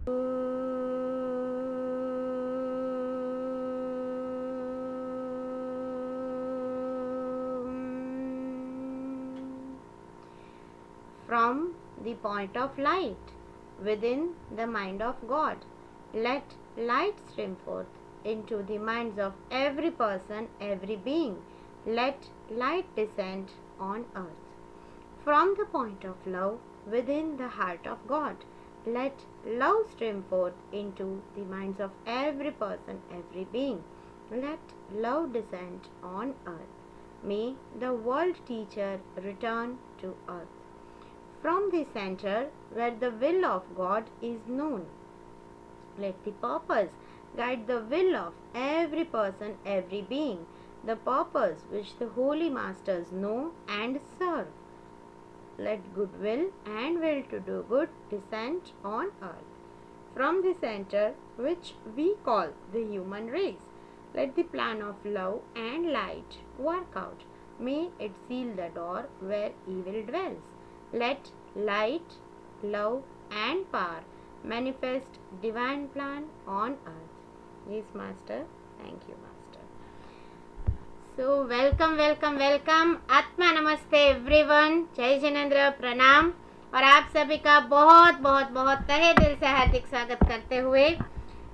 From the point of light within the mind of God, let light stream forth into the minds of every person, every being. Let light descend on earth. From the point of love within the heart of God, let love stream forth into the minds of every person, every being. Let love descend on earth. May the world teacher return to earth. From the center where the will of God is known, let the purpose guide the will of every person, every being, the purpose which the holy masters know and serve. Let goodwill and will to do good descend on earth. From the center which we call the human race, let the plan of love and light work out. May it seal the door where evil dwells. Let light, love and power manifest divine plan on earth. Yes, Master. Thank you, Master. So, welcome. आत्मा नमस्ते everyone. जय जिनेंद्र, प्रणाम. और आप सभी का बहुत तहे दिल से हार्दिक स्वागत करते हुए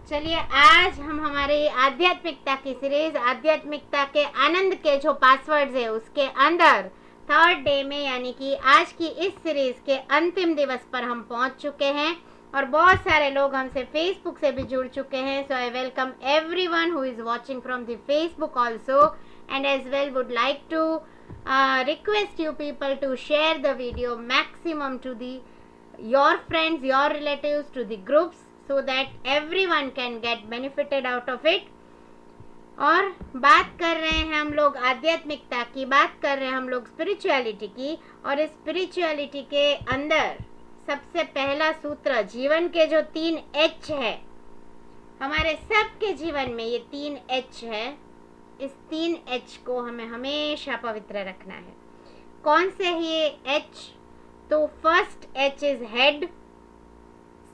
चलिए आज हम हमारी आध्यात्मिकता की सीरीज आध्यात्मिकता के आनंद के जो पासवर्ड्स है उसके अंदर थर्ड डे में यानी कि आज की इस सीरीज के अंतिम दिवस पर हम पहुंच चुके हैं और बहुत सारे लोग हमसे फेसबुक से भी जुड़ चुके हैं. So I welcome everyone who is watching from the Facebook also and as well would like to request you people to share the video maximum to your friends, your relatives, to the groups so that everyone can get benefited out of it. और बात कर रहे हैं हम लोग आध्यात्मिकता की, बात कर रहे हैं हम लोग स्पिरिचुअलिटी की. और इस स्पिरिचुअलिटी के अंदर सबसे पहला सूत्र जीवन के जो 3 H है, हमारे सबके जीवन में ये 3 H है. इस 3 H को हमें हमेशा पवित्र रखना है. कौन से है ये H? तो first H is head,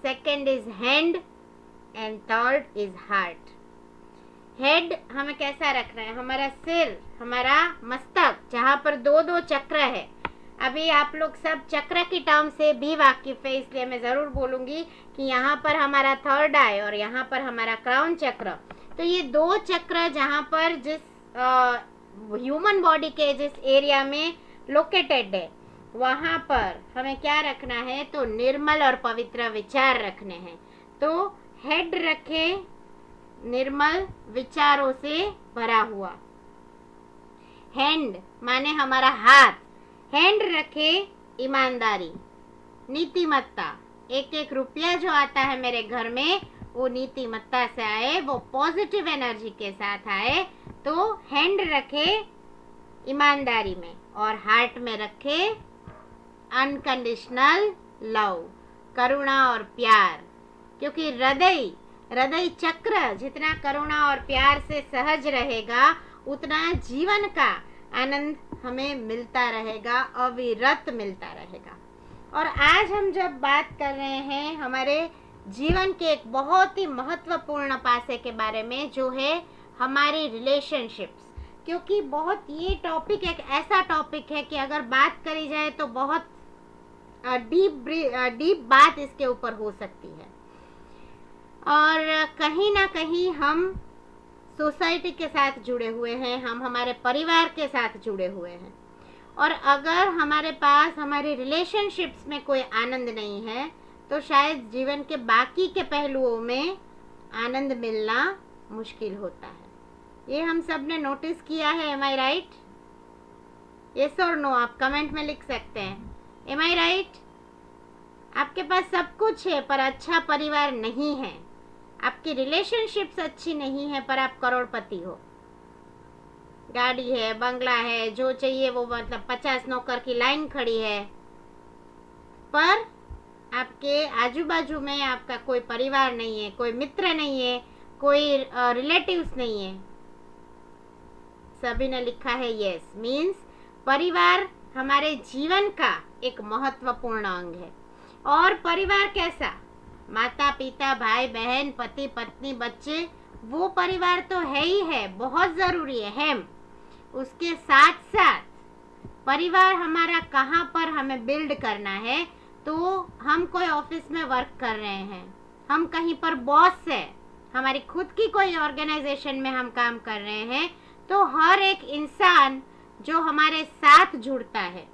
second is hand and third is heart. Head हमें कैसा रखना है? हमारा सिर, हमारा मस्तक जहाँ पर 2 चक्र है. अभी आप लोग सब चक्र की टर्म से भी वाकिफ है, इसलिए मैं ज़रूर बोलूँगी कि यहाँ पर हमारा थर्ड आई और यहाँ पर हमारा क्राउन चक्र. तो ये 2 चक्र जहाँ पर जिस ह्यूमन बॉडी के जिस एरिया में लोकेटेड है वहाँ पर हमें क्या रखना है? तो निर्मल और पवित्र विचार रखने हैं. तो हेड रखे निर्मल विचारों से भरा हुआ. हैंड माने हमारा हाथ. हैंड रखे ईमानदारी, नीतिमत्ता. एक रुपया जो आता है मेरे घर में वो नीतिमत्ता से आए, वो पॉजिटिव एनर्जी के साथ आए. तो हैंड रखे ईमानदारी में और हार्ट में रखे अनकंडीशनल लव, करुणा और प्यार. क्योंकि हृदय चक्र जितना करुणा और प्यार से सहज रहेगा उतना जीवन का आनंद हमें मिलता रहेगा, अविरत मिलता रहेगा. और आज हम जब बात कर रहे हैं हमारे जीवन के एक बहुत ही महत्वपूर्ण पासे के बारे में जो है हमारी रिलेशनशिप्स. क्योंकि बहुत ये टॉपिक एक ऐसा टॉपिक है कि अगर बात करी जाए तो बहुत डीप बात इसके ऊपर हो सकती है. और कहीं ना कहीं हम सोसाइटी के साथ जुड़े हुए हैं, हम हमारे परिवार के साथ जुड़े हुए हैं. और अगर हमारे पास हमारी रिलेशनशिप्स में कोई आनंद नहीं है तो शायद जीवन के बाकी के पहलुओं में आनंद मिलना मुश्किल होता है. ये हम सब ने नोटिस किया है. एम आई राइट? यस और नो आप कमेंट में लिख सकते हैं. एम आई राइट? आपके पास सब कुछ है पर अच्छा परिवार नहीं है, आपकी रिलेशनशिप्स अच्छी नहीं है पर आप करोड़पति हो, गाड़ी है, बंगला है, जो चाहिए वो, मतलब 50 नौकर की लाइन खड़ी है, पर आपके आजू बाजू में आपका कोई परिवार नहीं है, कोई मित्र नहीं है, कोई रिलेटिव्स नहीं है. सभी ने लिखा है यस. मीन्स परिवार हमारे जीवन का एक महत्वपूर्ण अंग है. और परिवार कैसा? माता पिता, भाई बहन, पति पत्नी, बच्चे, वो परिवार तो है ही है, बहुत ज़रूरी है। उसके साथ साथ परिवार हमारा कहाँ पर हमें बिल्ड करना है, तो हम कोई ऑफिस में वर्क कर रहे हैं, हम कहीं पर बॉस है, हमारी खुद की कोई ऑर्गेनाइजेशन में हम काम कर रहे हैं, तो हर एक इंसान जो हमारे साथ जुड़ता है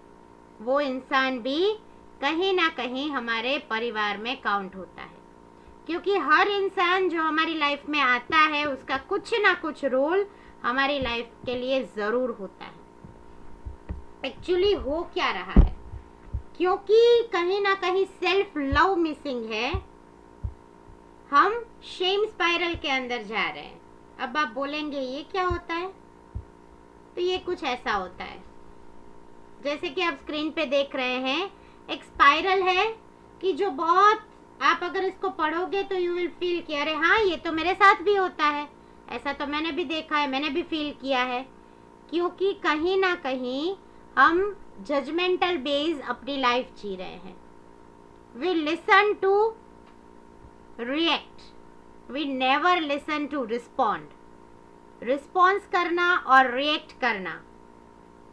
वो इंसान भी कहीं ना कहीं हमारे परिवार में काउंट होता है, क्योंकि हर इंसान जो हमारी लाइफ में आता है उसका कुछ ना कुछ रोल हमारी लाइफ के लिए ज़रूर होता है। एक्चुअली हो क्या रहा है, क्योंकि कहीं ना कहीं सेल्फ लव मिसिंग है, हम शेम स्पाइरल के अंदर जा रहे हैं। अब आप बोलेंगे ये क्या होता है, तो ये कुछ ऐसा होता है जैसे कि आप स्क्रीन पे देख रहे हैं, एक स्पाइरल है कि जो बहुत, आप अगर इसको पढ़ोगे तो यू विल फील कि अरे हाँ ये तो मेरे साथ भी होता है, ऐसा तो मैंने भी देखा है, मैंने भी फील किया है। क्योंकि कहीं ना कहीं हम जजमेंटल बेस अपनी लाइफ जी रहे हैं। We listen to react, we never listen to respond. Response करना और रिएक्ट करना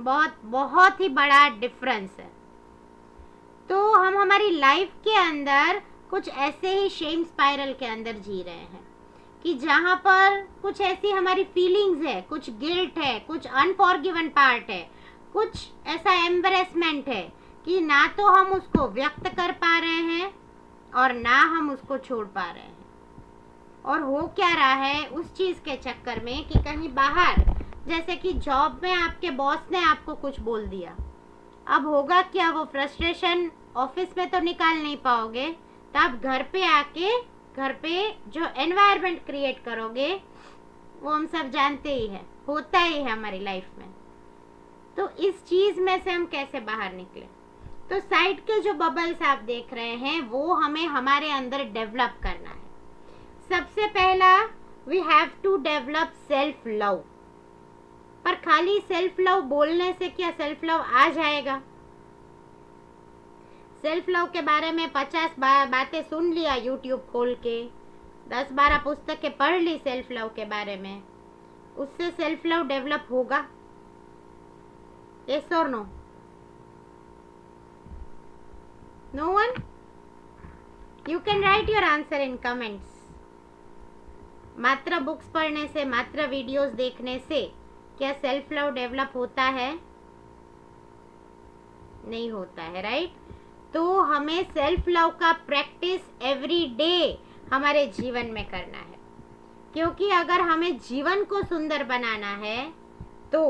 बहुत बहुत ही बड़ा डिफरेंस है। तो हम हमारी लाइफ के अंदर कुछ ऐसे ही शेम स्पाइरल के अंदर जी रहे हैं कि जहाँ पर कुछ ऐसी हमारी फीलिंग्स है, कुछ गिल्ट है, कुछ अनफॉरगिवन पार्ट है, कुछ ऐसा एम्बरेसमेंट है कि ना तो हम उसको व्यक्त कर पा रहे हैं और ना हम उसको छोड़ पा रहे हैं। और हो क्या रहा है उस चीज़ के चक्कर में कि कहीं बाहर, जैसे कि जॉब में आपके बॉस ने आपको कुछ बोल दिया, अब होगा क्या, वो फ्रस्ट्रेशन ऑफिस में तो निकाल नहीं पाओगे, तो आप घर पे आके घर पे जो एनवायरनमेंट क्रिएट करोगे वो हम सब जानते ही है, होता ही है हमारी लाइफ में। तो इस चीज़ में से हम कैसे बाहर निकले, तो साइड के जो बबल्स आप देख रहे हैं वो हमें हमारे अंदर डेवलप करना है। सबसे पहला, we have to develop self love. पर खाली सेल्फ लव बोलने से क्या सेल्फ लव आ जाएगा? सेल्फ लव के बारे में 50 बातें सुन लिया यूट्यूब खोल के, 10-12 पुस्तकें पढ़ ली सेल्फ लव के बारे में, उससे सेल्फ लव डेवलप होगा? यस और no? No one? You can write your answer in comments. मात्र बुक्स पढ़ने से, मात्र वीडियोस देखने से क्या सेल्फ लव डेवलप होता है? नहीं होता है, राइट? तो हमें सेल्फ लव का प्रैक्टिस एवरी डे हमारे जीवन में करना है, क्योंकि अगर हमें जीवन को सुंदर बनाना है तो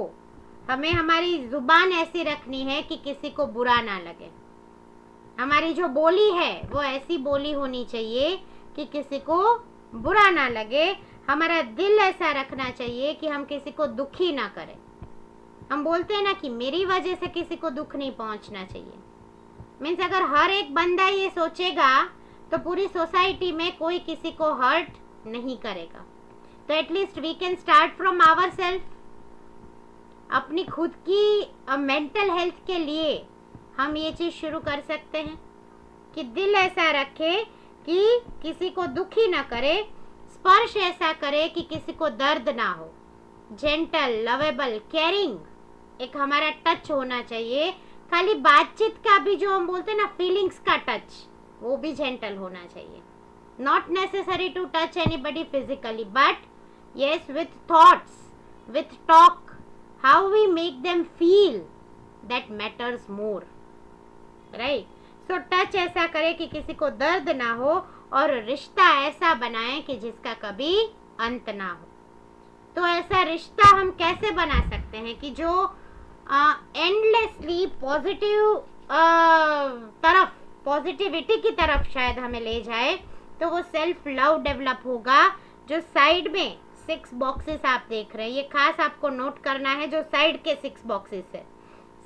हमें हमारी जुबान ऐसी रखनी है कि किसी को बुरा ना लगे। हमारी जो बोली है वो ऐसी बोली होनी चाहिए कि किसी को बुरा ना लगे। हमारा दिल ऐसा रखना चाहिए कि हम किसी को दुखी ना करें। हम बोलते हैं ना कि मेरी वजह से किसी को दुख नहीं पहुंचना चाहिए। मीन्स अगर हर एक बंदा ये सोचेगा तो पूरी सोसाइटी में कोई किसी को हर्ट नहीं करेगा। तो at least we can start from our self. अपनी खुद की मेंटल हेल्थ के लिए हम ये चीज़ शुरू कर सकते हैं कि दिल ऐसा रखे कि किसी को दुखी ना करे, स्पर्श ऐसा करे कि किसी को दर्द ना हो, जेंटल, लवेबल, केयरिंग एक हमारा टच होना चाहिए। खाली बातचीत का भी जो हम बोलते हैं ना फीलिंग्स का टच, वो भी जेंटल होना चाहिए। Not necessary to touch anybody physically, but yes, with thoughts, with talk, how we make them feel, that matters more, right? So touch ऐसा करे कि किसी को दर्द ना हो और रिश्ता ऐसा बनाए कि जिसका कभी अंत ना हो। तो ऐसा रिश्ता हम कैसे बना सकते हैं कि जो एंडलेसली पॉजिटिव तरफ, पॉजिटिविटी की तरफ शायद हमें ले जाए। तो वो सेल्फ लव डेवलप होगा। जो साइड में 6 बॉक्सेस आप देख रहे हैं, ये खास आपको नोट करना है। जो साइड के 6 बॉक्सेस है,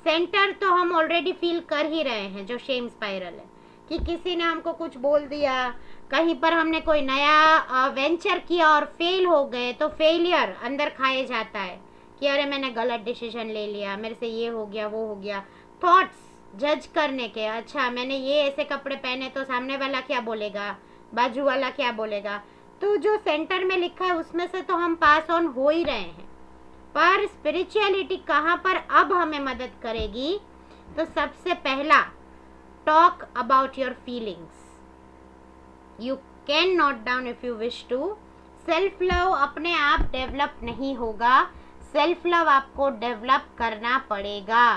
सेंटर तो हम ऑलरेडी फील कर ही रहे हैं, जो शेम स्पाइरल है कि किसी ने हमको कुछ बोल दिया, कहीं पर हमने कोई नया वेंचर किया और फेल हो गए, तो फेलियर अंदर खाए जाता है कि अरे मैंने गलत डिसीजन ले लिया, मेरे से ये हो गया, वो हो गया। थॉट्स जज करने के, अच्छा मैंने ये ऐसे कपड़े पहने तो सामने वाला क्या बोलेगा, बाजू वाला क्या बोलेगा। तो जो सेंटर में लिखा है उसमें से तो हम पास ऑन हो ही रहे हैं, पर स्पिरिचुअलिटी कहाँ पर अब हमें मदद करेगी। तो सबसे पहला, talk about your feelings, you can note down if you wish to. Self love अपने आप डेवलप नहीं होगा, सेल्फ लव आपको डेवलप करना पड़ेगा।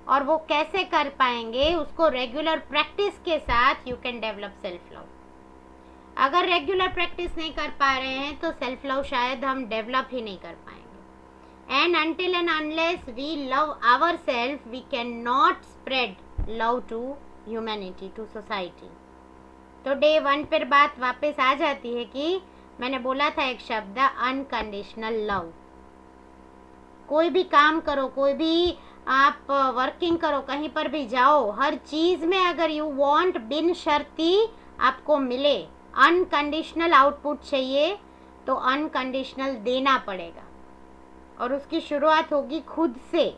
और वो कैसे कर पाएंगे, उसको रेगुलर प्रैक्टिस के साथ you can develop self love. अगर रेगुलर प्रैक्टिस नहीं कर पा रहे हैं तो सेल्फ लव शायद हम डेवलप ही नहीं कर पाएंगे। And until and unless we love our self, we can not spread love to humanity, to society. तो डे 1 पर बात वापस आ जाती है कि मैंने बोला था एक शब्द, अनकंडीशनल लव। कोई भी काम करो, कोई भी आप वर्किंग करो, कहीं पर भी जाओ, हर चीज में अगर यू वांट बिन शर्ती आपको मिले, अनकंडीशनल आउटपुट चाहिए, तो अनकंडीशनल देना पड़ेगा। और उसकी शुरुआत होगी खुद से।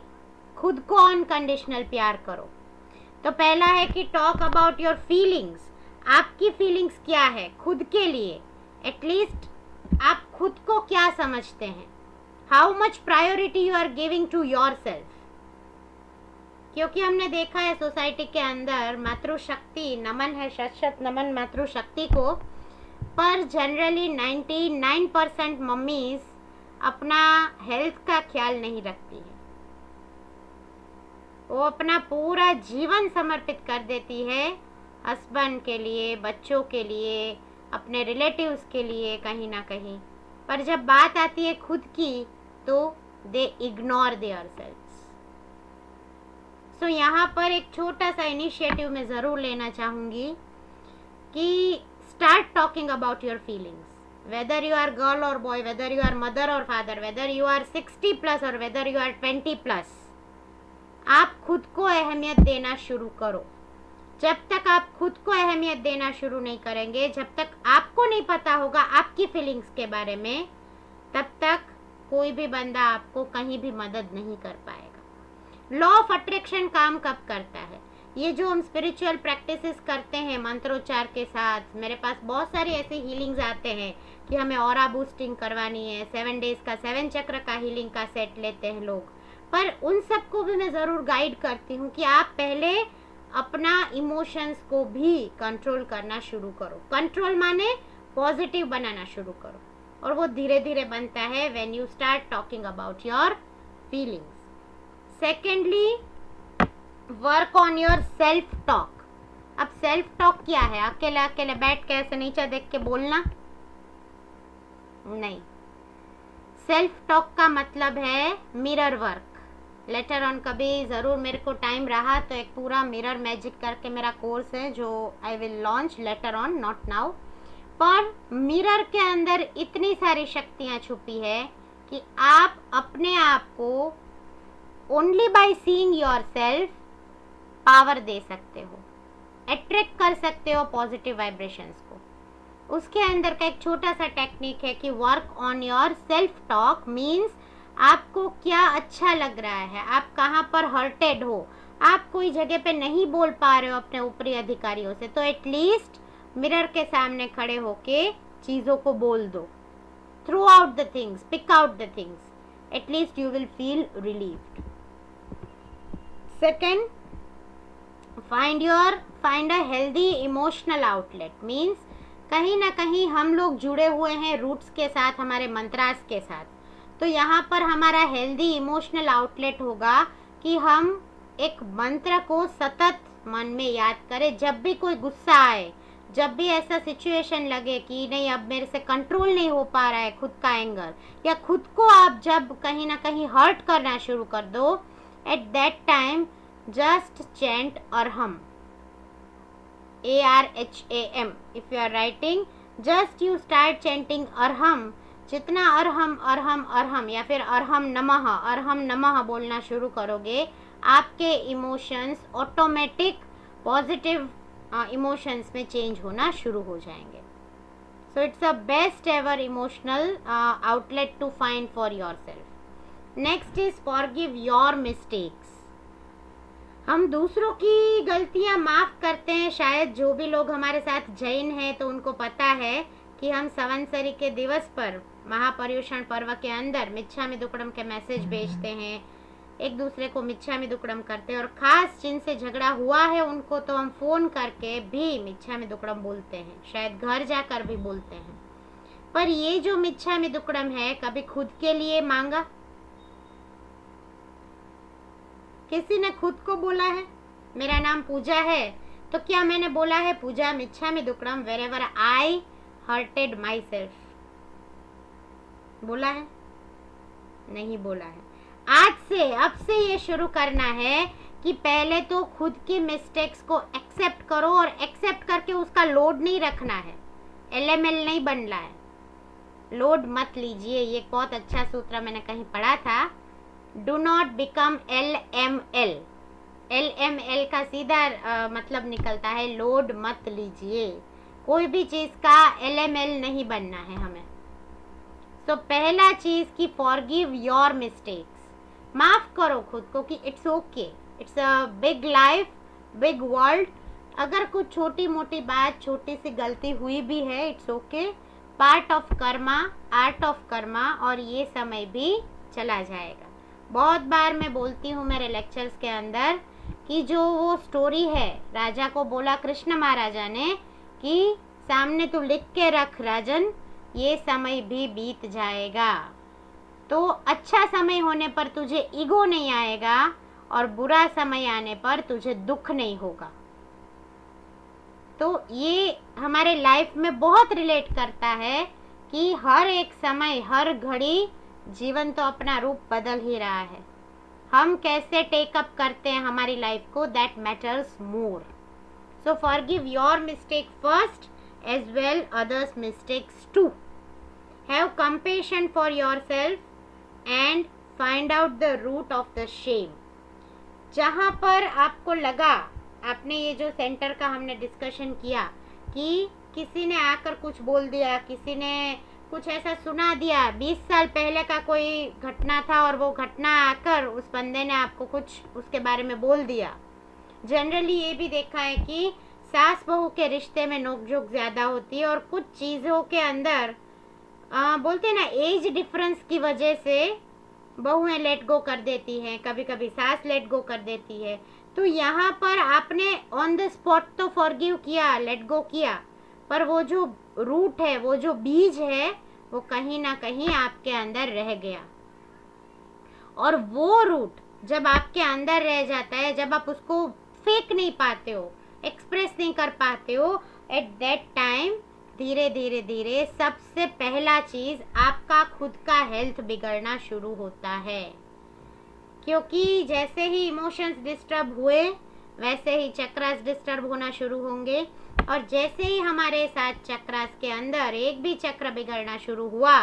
खुद को अनकंडीशनल प्यार करो। तो पहला है कि टॉक अबाउट योर फीलिंग्स। आपकी फीलिंग्स क्या है खुद के लिए, एटलीस्ट आप खुद को क्या समझते हैं, how much priority you are giving to your self. क्योंकि हमने देखा है सोसाइटी के अंदर मातृशक्ति, नमन है, शत शत नमन मातृशक्ति को, पर जनरली 99% मम्मीज अपना हेल्थ का ख्याल नहीं रखती है। वो अपना पूरा जीवन समर्पित कर देती है हस्बैंड के लिए, बच्चों के लिए, अपने रिलेटिव्स के लिए कहीं ना कहीं। पर जब बात आती है खुद की तो दे इग्नोर देयर सेल्व्स। सो यहाँ पर एक छोटा सा इनिशिएटिव मैं ज़रूर लेना चाहूँगी कि start talking about your feelings, whether you are girl और boy, whether you are mother और फादर, वेदर यू आर 60+ और वेदर यू आर 20+। आप खुद को अहमियत देना शुरू करो। जब तक आप खुद को अहमियत देना शुरू नहीं करेंगे, जब तक आपको नहीं पता होगा आपकी फीलिंग्स के बारे में, तब तक कोई भी बंदा आपको कहीं भी मदद नहीं कर पाएगा। लॉ ऑफ अट्रैक्शन काम कब करता है? ये जो हम स्पिरिचुअल प्रैक्टिसेस करते हैं मंत्रोच्चार के साथ, मेरे पास बहुत सारे ऐसे हीलिंग्स आते हैं कि हमें ऑरा बूस्टिंग करवानी है, 7 डेज का 7 चक्र का हीलिंग का सेट लेते हैं लोग, पर उन सबको भी मैं ज़रूर गाइड करती हूँ कि आप पहले अपना इमोशंस को भी कंट्रोल करना शुरू करो। कंट्रोल माने पॉजिटिव बनाना शुरू करो, और वो धीरे धीरे बनता है when you start talking about your feelings. Secondly, work on your self talk. अब सेल्फ टॉक क्या है? अकेले अकेले बैठ के ऐसे नीचे देख के बोलना नहीं। सेल्फ टॉक का मतलब है मिरर वर्क। लेटर ऑन कभी ज़रूर मेरे को टाइम रहा तो एक पूरा मिरर मैजिक करके मेरा कोर्स है जो I will launch later on, not now. पर मिरर के अंदर इतनी सारी शक्तियाँ छुपी है कि आप अपने आप को only by seeing yourself power दे सकते हो, अट्रैक्ट कर सकते हो पॉजिटिव वाइब्रेशंस को। उसके अंदर का एक छोटा सा टेक्निक है कि work on your self talk means आपको क्या अच्छा लग रहा है, आप कहाँ पर हर्टेड हो, आप कोई जगह पे नहीं बोल पा रहे हो अपने ऊपरी अधिकारियों से, तो एटलीस्ट मिरर के सामने खड़े होके चीज़ों को बोल दो। Throw out the things, pick out the things, at least you will feel relieved. Second, find a healthy emotional outlet. Means कहीं ना कहीं हम लोग जुड़े हुए हैं रूट्स के साथ, हमारे मंत्रास के साथ। तो यहाँ पर हमारा हेल्दी इमोशनल आउटलेट होगा कि हम एक मंत्र को सतत मन में याद करें। जब भी कोई गुस्सा आए, जब भी ऐसा सिचुएशन लगे कि नहीं अब मेरे से कंट्रोल नहीं हो पा रहा है खुद का एंगर, या खुद को आप जब कहीं ना कहीं हर्ट करना शुरू कर दो, at that time just chant Arham, ARHAM। If you are writing, just you start chanting Arham. जितना अरहम अरहम अरहम या फिर अरहम नमः बोलना शुरू करोगे, आपके इमोशंस ऑटोमेटिक पॉजिटिव इमोशंस में चेंज होना शुरू हो जाएंगे। So it's a best ever emotional outlet to find for your self. Next is forgive your mistakes. हम दूसरों की गलतियां माफ करते हैं। शायद जो भी लोग हमारे साथ जैन हैं तो उनको पता है कि हम संवत्सरी के दिवस पर महापर्युषण पर्व के अंदर मिच्छामि दुक्कड़म के मैसेज भेजते हैं, एक दूसरे को मिच्छामि दुक्कड़म करते हैं, और खास जिनसे झगड़ा हुआ है उनको तो हम फोन करके भी मिच्छामि दुक्कड़म बोलते हैं, शायद घर जाकर भी बोलते हैं। पर ये जो मिच्छामि दुक्कड़म है, कभी खुद के लिए मांगा? किसी ने खुद को बोला है मेरा नाम पूजा है, तो क्या मैंने बोला है पूजा मिच्छामि दुक्कड़म wherever I hurted my self? बोला है? नहीं बोला है। आज से, अब से ये शुरू करना है कि पहले तो खुद की मिस्टेक्स को एक्सेप्ट करो, और एक्सेप्ट करके उसका लोड नहीं रखना है, LML नहीं बनना है, लोड मत लीजिए। ये बहुत अच्छा सूत्र मैंने कहीं पढ़ा था, do not become LML। LML का सीधा मतलब निकलता है लोड मत लीजिए, कोई भी चीज का LML नहीं बनना है हमें। तो पहला चीज की फॉरगिव योर मिस्टेक्स, माफ करो खुद को कि it's okay, it's a big life, big world. अगर कुछ छोटी मोटी बात, छोटी सी गलती हुई भी है, it's okay, part of Karma, art of Karma, और ये समय भी चला जाएगा। बहुत बार मैं बोलती हूँ मेरे लेक्चर्स के अंदर कि जो वो स्टोरी है, राजा को बोला कृष्ण महाराजा ने कि सामने तू लिख के रख राजन, ये समय भी बीत जाएगा। तो अच्छा समय होने पर तुझे ईगो नहीं आएगा, और बुरा समय आने पर तुझे दुख नहीं होगा। तो ये हमारे लाइफ में बहुत रिलेट करता है कि हर एक समय, हर घड़ी जीवन तो अपना रूप बदल ही रहा है, हम कैसे टेक अप करते हैं हमारी लाइफ को, that matters more. So forgive your mistake first as well others mistakes too. Have compassion for yourself and find out the root of the shame. जहाँ पर आपको लगा, आपने ये जो सेंटर का हमने डिस्कशन किया कि किसी ने आकर कुछ बोल दिया, किसी ने कुछ ऐसा सुना दिया, 20 साल पहले का कोई घटना था और वो घटना आकर उस बंदे ने आपको कुछ उसके बारे में बोल दिया। जनरली ये भी देखा है कि सास बहू के रिश्ते में नोकझोंक ज़्यादा होती है, और कुछ चीज़ों के अंदर बोलते हैं ना, एज डिफरेंस की वजह से बहुएं लेट गो कर देती हैं, कभी कभी सास लेट गो कर देती है। तो यहाँ पर आपने ऑन द स्पॉट तो फॉरगिव किया, लेट गो किया, पर वो जो रूट है, वो जो बीज है, वो कहीं ना कहीं आपके अंदर रह गया। और वो रूट जब आपके अंदर रह जाता है, जब आप उसको फेंक नहीं पाते हो, एक्सप्रेस नहीं कर पाते हो, एट दैट टाइम धीरे धीरे धीरे सबसे पहला चीज आपका खुद का हेल्थ बिगड़ना शुरू होता है। क्योंकि जैसे ही इमोशंस डिस्टर्ब हुए, वैसे ही चक्रास डिस्टर्ब होना शुरू होंगे, और जैसे ही हमारे साथ चक्रास के अंदर एक भी चक्र बिगड़ना शुरू हुआ,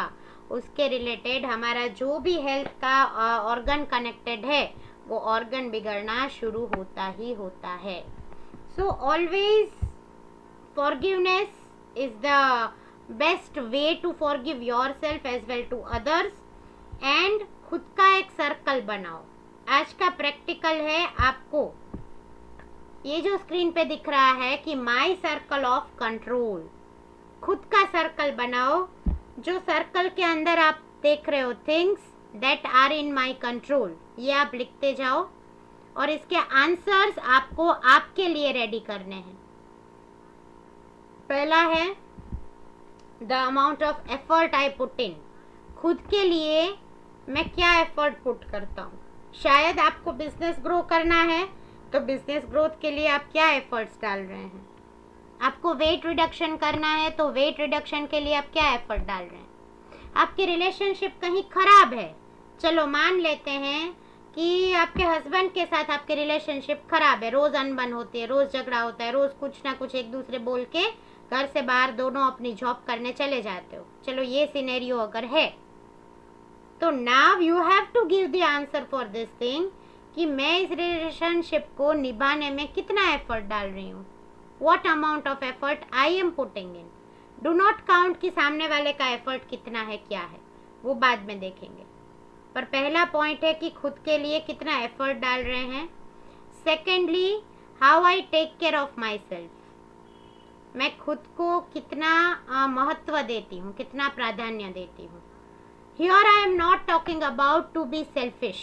उसके रिलेटेड हमारा जो भी हेल्थ का ऑर्गन कनेक्टेड है, वो ऑर्गन बिगड़ना शुरू होता ही होता है। So always forgiveness is the best way to forgive yourself as well to others, and खुद का एक सर्कल बनाओ। आज का प्रैक्टिकल है, आपको ये जो स्क्रीन पे दिख रहा है कि माई सर्कल ऑफ कंट्रोल, खुद का सर्कल बनाओ, जो सर्कल के अंदर आप देख रहे हो things that are in my control, ये आप लिखते जाओ, और इसके आंसर्स आपको आपके लिए रेडी करने हैं। पहला है the amount of effort I put in, खुद के लिए मैं क्या एफर्ट पुट करता हूँ। शायद आपको बिजनेस ग्रो करना है, तो बिजनेस ग्रोथ के लिए आप क्या एफर्ट्स डाल रहे हैं। आपको वेट रिडक्शन करना है, तो वेट रिडक्शन के लिए आप क्या एफर्ट डाल रहे हैं। आपकी रिलेशनशिप कहीं खराब है, चलो मान लेते हैं कि आपके हस्बैंड के साथ आपकी रिलेशनशिप खराब है, रोज अनबन होती है, रोज झगड़ा होता है, रोज कुछ ना कुछ एक दूसरे बोल के घर से बाहर दोनों अपनी जॉब करने चले जाते हो। चलो ये सिनेरियो अगर है, तो now you have to give the answer for this thing कि मैं इस रिलेशनशिप को निभाने में कितना एफर्ट डाल रही हूँ, what amount of effort I am putting in. Do not count कि सामने वाले का एफर्ट कितना है, क्या है, वो बाद में देखेंगे, पर पहला पॉइंट है कि खुद के लिए कितना एफर्ट डाल रहे हैं। Secondly, how I take care of my self, मैं खुद को कितना महत्व देती हूँ, कितना प्राधान्य देती हूँ. Here I am not talking about to be selfish.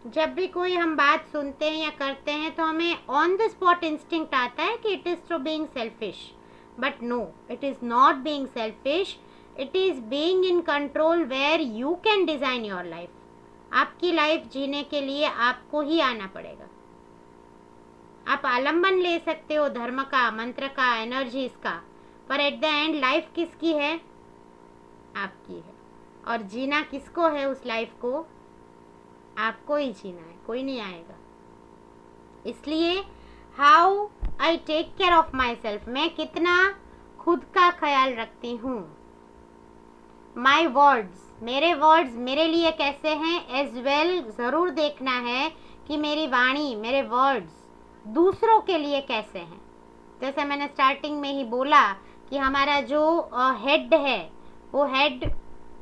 जब भी कोई हम बात सुनते हैं या करते हैं तो हमें ऑन द स्पॉट इंस्टिंक्ट आता है कि it is to being selfish. But no, it is not being selfish, it is being in control where you can design your life. आपकी लाइफ जीने के लिए आपको ही आना पड़ेगा. आप आलम्बन ले सकते हो धर्म का, मंत्र का, एनर्जीज का, पर एट द एंड लाइफ किसकी है? आपकी है. और जीना किसको है? उस लाइफ को आपको ही जीना है, कोई नहीं आएगा. इसलिए how I take care of my self, मैं कितना खुद का ख्याल रखती हूँ. माई वर्ड्स, मेरे वर्ड्स मेरे लिए कैसे हैं, एज वेल ज़रूर देखना है कि मेरी वाणी, मेरे वर्ड्स दूसरों के लिए कैसे हैं. जैसे मैंने स्टार्टिंग में ही बोला कि हमारा जो हेड है वो हेड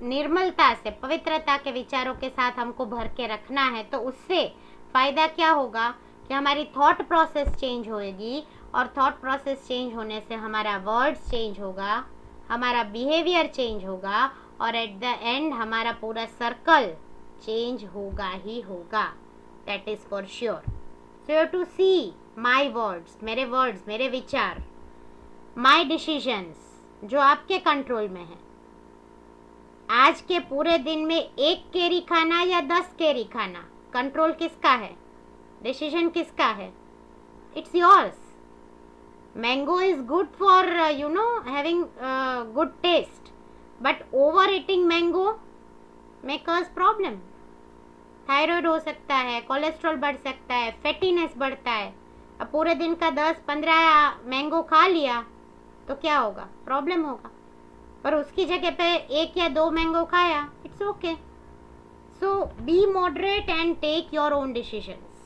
निर्मलता से, पवित्रता के विचारों के साथ हमको भर के रखना है. तो उससे फ़ायदा क्या होगा कि हमारी थॉट प्रोसेस चेंज होएगी, और थॉट प्रोसेस चेंज होने से हमारा वर्ड्स चेंज होगा, हमारा बिहेवियर चेंज होगा, और एट द एंड हमारा पूरा सर्कल चेंज होगा ही होगा. That is for sure. So you to see my words, मेरे विचार, माई डिसीजंस जो आपके कंट्रोल में है. आज के पूरे दिन में 1 केरी खाना या 10 केरी खाना, कंट्रोल किसका है? डिसीजन किसका है? It's yours. Mango is good for having good taste, but overeating mango may cause problem. Thyroid हो सकता है, कोलेस्ट्रॉल बढ़ सकता है, फैटीनेस बढ़ता है. अब पूरे दिन का 10-15 मैंगो खा लिया तो क्या होगा? प्रॉब्लम होगा. पर उसकी जगह पे 1 या 2 मैंगो खाया, it's okay. So be moderate and take your own decisions,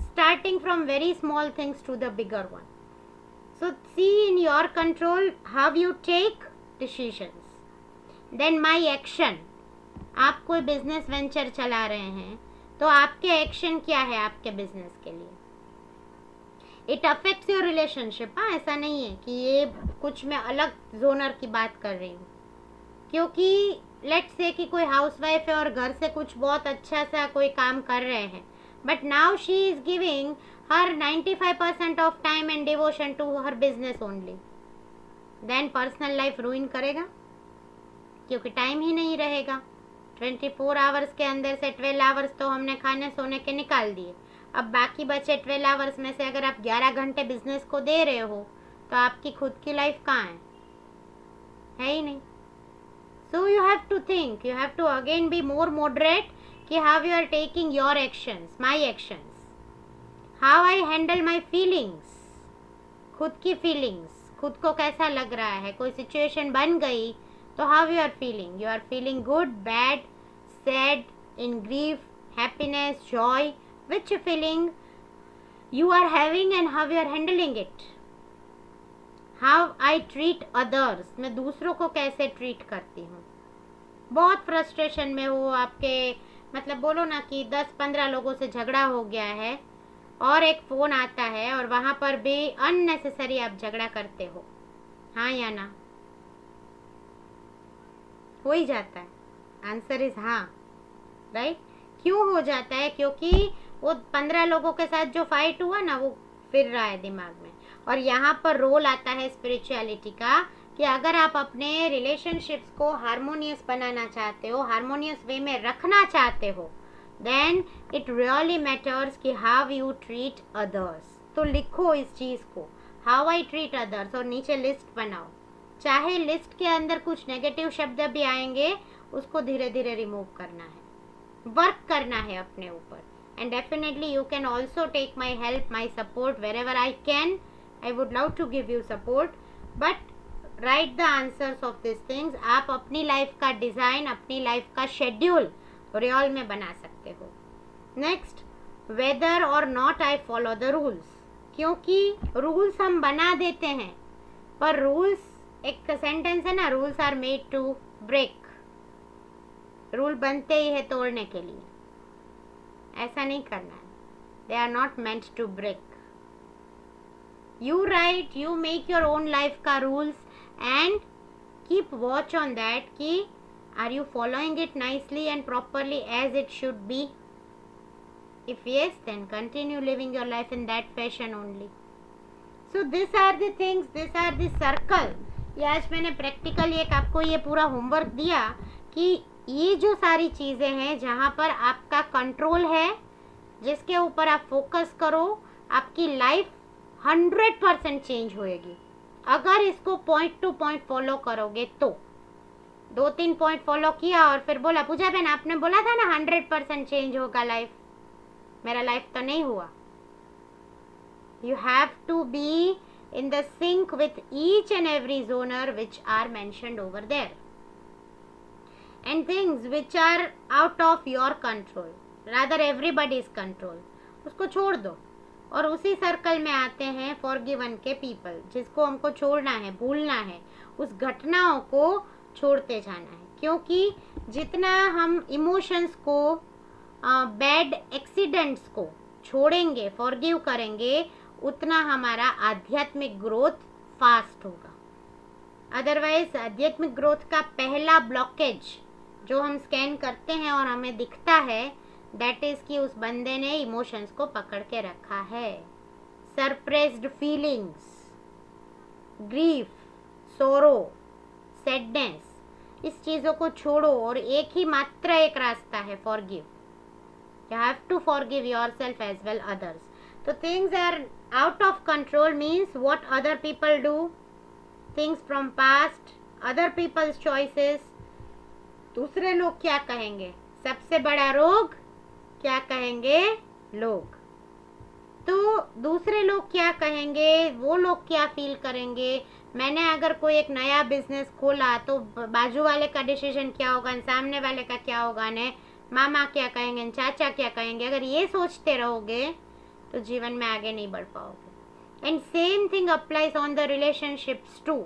starting from very small things to the bigger one. So see in your control how you take decisions. Then my action. आप कोई business venture चला रहे हैं तो आपके action क्या है आपके बिजनेस के लिए? It affects your relationship. हाँ, ऐसा नहीं है कि ये कुछ मैं अलग जोनर की बात कर रही हूँ, क्योंकि लेट्स से कि कोई हाउसवाइफ है और घर से कुछ बहुत अच्छा सा कोई काम कर रहे हैं, but now she is giving her 95% of time and devotion to her business only. Then personal life ruin करेगा, क्योंकि टाइम ही नहीं रहेगा. 24 आवर्स के अंदर से 12 आवर्स तो हमने खाने सोने के निकाल दिए. अब बाकी बचे 12 आवर्स में से अगर आप 11 घंटे बिजनेस को दे रहे हो तो आपकी खुद की लाइफ कहाँ है ही नहीं. So you have to think, you have to again be more moderate कि how you are taking your actions, my actions, how I handle my feelings. खुद की फीलिंग्स, खुद को कैसा लग रहा है, कोई सिचुएशन बन गई तो how you are feeling. You are feeling good, bad, sad, in grief, happiness, joy. Which feeling you are having and how you are handling it. How I treat others. मैं दूसरों को कैसे ट्रीट करती हूँ. बहुत फ्रस्ट्रेशन में हो, आपके मतलब बोलो ना कि 10-15 लोगों से झगड़ा हो गया है और एक फ़ोन आता है और वहाँ पर भी अननेसेसरी आप झगड़ा करते हो. हाँ या ना? हो ही जाता है. आंसर इज हाँ, राइट. क्यों हो जाता है? क्योंकि वो 15 लोगों के साथ जो फाइट हुआ ना वो फिर रहा है दिमाग में. और यहाँ पर रोल आता है स्पिरिचुअलिटी का कि अगर आप अपने रिलेशनशिप्स को हारमोनियस बनाना चाहते हो, हारमोनियस वे में रखना चाहते हो, देन इट रियली मैटर्स कि हाउ यू ट्रीट अदर्स. तो लिखो इस चीज़ को, हाउ आई ट्रीट अदर्स, और नीचे लिस्ट बनाओ. चाहे लिस्ट के अंदर कुछ नेगेटिव शब्द भी आएंगे, उसको धीरे धीरे रिमूव करना है, वर्क करना है अपने ऊपर. And definitely you can also take my help, my support wherever I can. I would love to give you support, but write the answers of these things. आप अपनी लाइफ का डिज़ाइन, अपनी लाइफ का schedule real में बना सकते हो. Next, weather और not I follow the rules. क्योंकि रूल्स हम बना देते हैं, पर रूल्स, एक सेंटेंस है ना, rules are made to break. Rule बनते ही है तोड़ने के लिए. ऐसा नहीं करना है. They are not meant to break. You write, you make your own life ka rules and keep watch on that ki are you following it nicely and properly as it should be. If yes, then continue living your life in that fashion only. So these are the things, these are the circle. ये आज मैंने practically एक आपको ये पूरा homework दिया कि ये जो सारी चीज़ें हैं जहाँ पर आपका कंट्रोल है, जिसके ऊपर आप फोकस करो, आपकी लाइफ 100% चेंज होएगी अगर इसको पॉइंट टू पॉइंट फॉलो करोगे तो। 2-3 पॉइंट फॉलो किया और फिर बोला पूजा बहन आपने बोला था ना 100% चेंज होगा लाइफ, मेरा लाइफ तो नहीं हुआ। You have to be in the sync with each and every zoner which are mentioned over there, and things which are out of your control, rather everybody's control, उसको छोड़ दो। और उसी सर्कल में आते हैं फॉरगिवन के पीपल, जिसको हमको छोड़ना है, भूलना है, उस घटनाओं को छोड़ते जाना है। क्योंकि जितना हम इमोशंस को, बैड एक्सीडेंट्स को छोड़ेंगे, फॉरगिव करेंगे, उतना हमारा आध्यात्मिक ग्रोथ फास्ट होगा। अदरवाइज आध्यात्मिक ग्रोथ का पहला ब्लॉकेज जो हम स्कैन करते हैं और हमें दिखता है, दैट इज कि उस बंदे ने इमोशंस को पकड़ के रखा है। सरप्रेस्ड फीलिंग्स, ग्रीफ, सोरो, सैडनेस, इस चीज़ों को छोड़ो और एक ही मात्र एक रास्ता है, forgive. You have to forgive yourself as well others. So things are out of control means what other people do, things from past, other people's choices, दूसरे लोग क्या कहेंगे, सबसे बड़ा रोग क्या कहेंगे लोग। तो दूसरे लोग क्या कहेंगे, वो लोग क्या फील करेंगे। मैंने अगर कोई एक नया बिजनेस खोला तो बाजू वाले का डिसीजन क्या होगा, सामने वाले का क्या होगा, ने मामा क्या कहेंगे, चाचा क्या कहेंगे, अगर ये सोचते रहोगे तो जीवन में आगे नहीं बढ़ पाओगे। And same thing applies on the relationships too.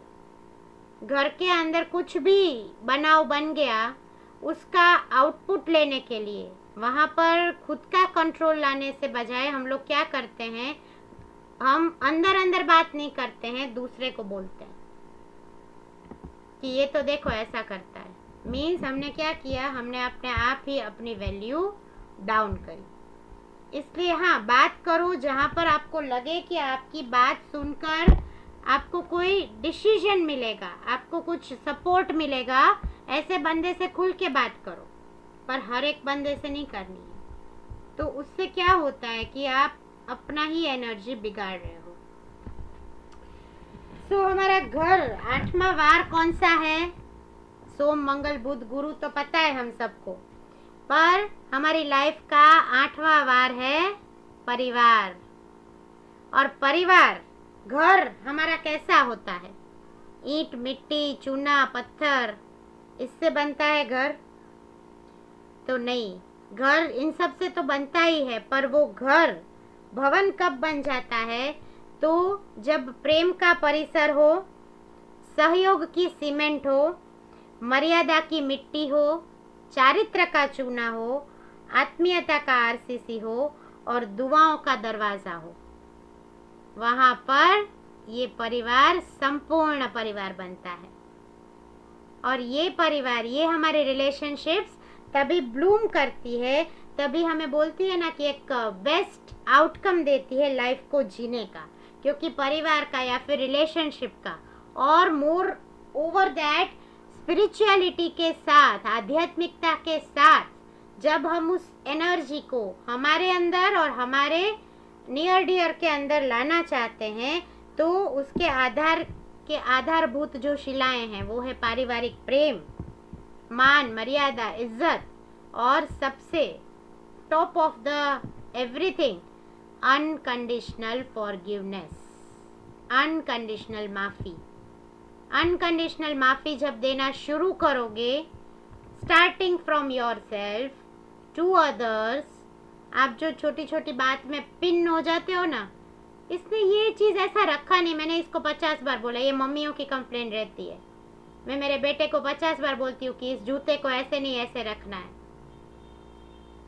घर के अंदर कुछ भी बनाव बन गया, उसका आउटपुट लेने के लिए वहाँ पर खुद का कंट्रोल लाने से बजाय हम लोग क्या करते हैं, हम अंदर अंदर बात नहीं करते हैं, दूसरे को बोलते हैं कि ये तो देखो ऐसा करता है। मीन्स हमने क्या किया, हमने अपने आप ही अपनी वैल्यू डाउन करी। इसलिए हाँ, बात करो जहाँ पर आपको लगे कि आपकी बात सुनकर आपको कोई डिसीजन मिलेगा, आपको कुछ सपोर्ट मिलेगा, ऐसे बंदे से खुल के बात करो, पर हर एक बंदे से नहीं करनी है। तो उससे क्या होता है कि आप अपना ही एनर्जी बिगाड़ रहे हो। तो हमारा घर 8वां वार कौन सा है, सोम मंगल बुध गुरु तो पता है हम सबको, पर हमारी लाइफ का 8वां वार है परिवार। और परिवार, घर हमारा कैसा होता है, ईंट मिट्टी चूना पत्थर, इससे बनता है घर तो नहीं। घर इन सब से तो बनता ही है, पर वो घर भवन कब बन जाता है, तो जब प्रेम का परिसर हो, सहयोग की सीमेंट हो, मर्यादा की मिट्टी हो, चारित्र का चूना हो, आत्मीयता का आरसीसी हो और दुआओं का दरवाजा हो। वहाँ पर ये परिवार संपूर्ण परिवार बनता है। और ये परिवार, ये हमारे रिलेशनशिप्स तभी ब्लूम करती है, तभी हमें बोलती है ना कि एक बेस्ट आउटकम देती है लाइफ को जीने का, क्योंकि परिवार का या फिर रिलेशनशिप का और मोर ओवर दैट स्पिरिचुअलिटी के साथ, आध्यात्मिकता के साथ जब हम उस एनर्जी को हमारे अंदर और हमारे नियर डियर के अंदर लाना चाहते हैं, तो उसके आधारभूत जो शिलाएं हैं वो है पारिवारिक प्रेम, मान, मर्यादा, इज्जत और सबसे top of the everything unconditional forgiveness, unconditional माफ़ी। अनकंडीशनल माफ़ी जब देना शुरू करोगे, starting from yourself to others, आप जो छोटी छोटी बात में पिन हो जाते हो ना, इसने ये चीज़ ऐसा रखा नहीं, मैंने इसको 50 बार बोला, ये मम्मियों की कंप्लेंट रहती है। मैं मेरे बेटे को 50 बार बोलती हूँ कि इस जूते को ऐसे नहीं ऐसे रखना है।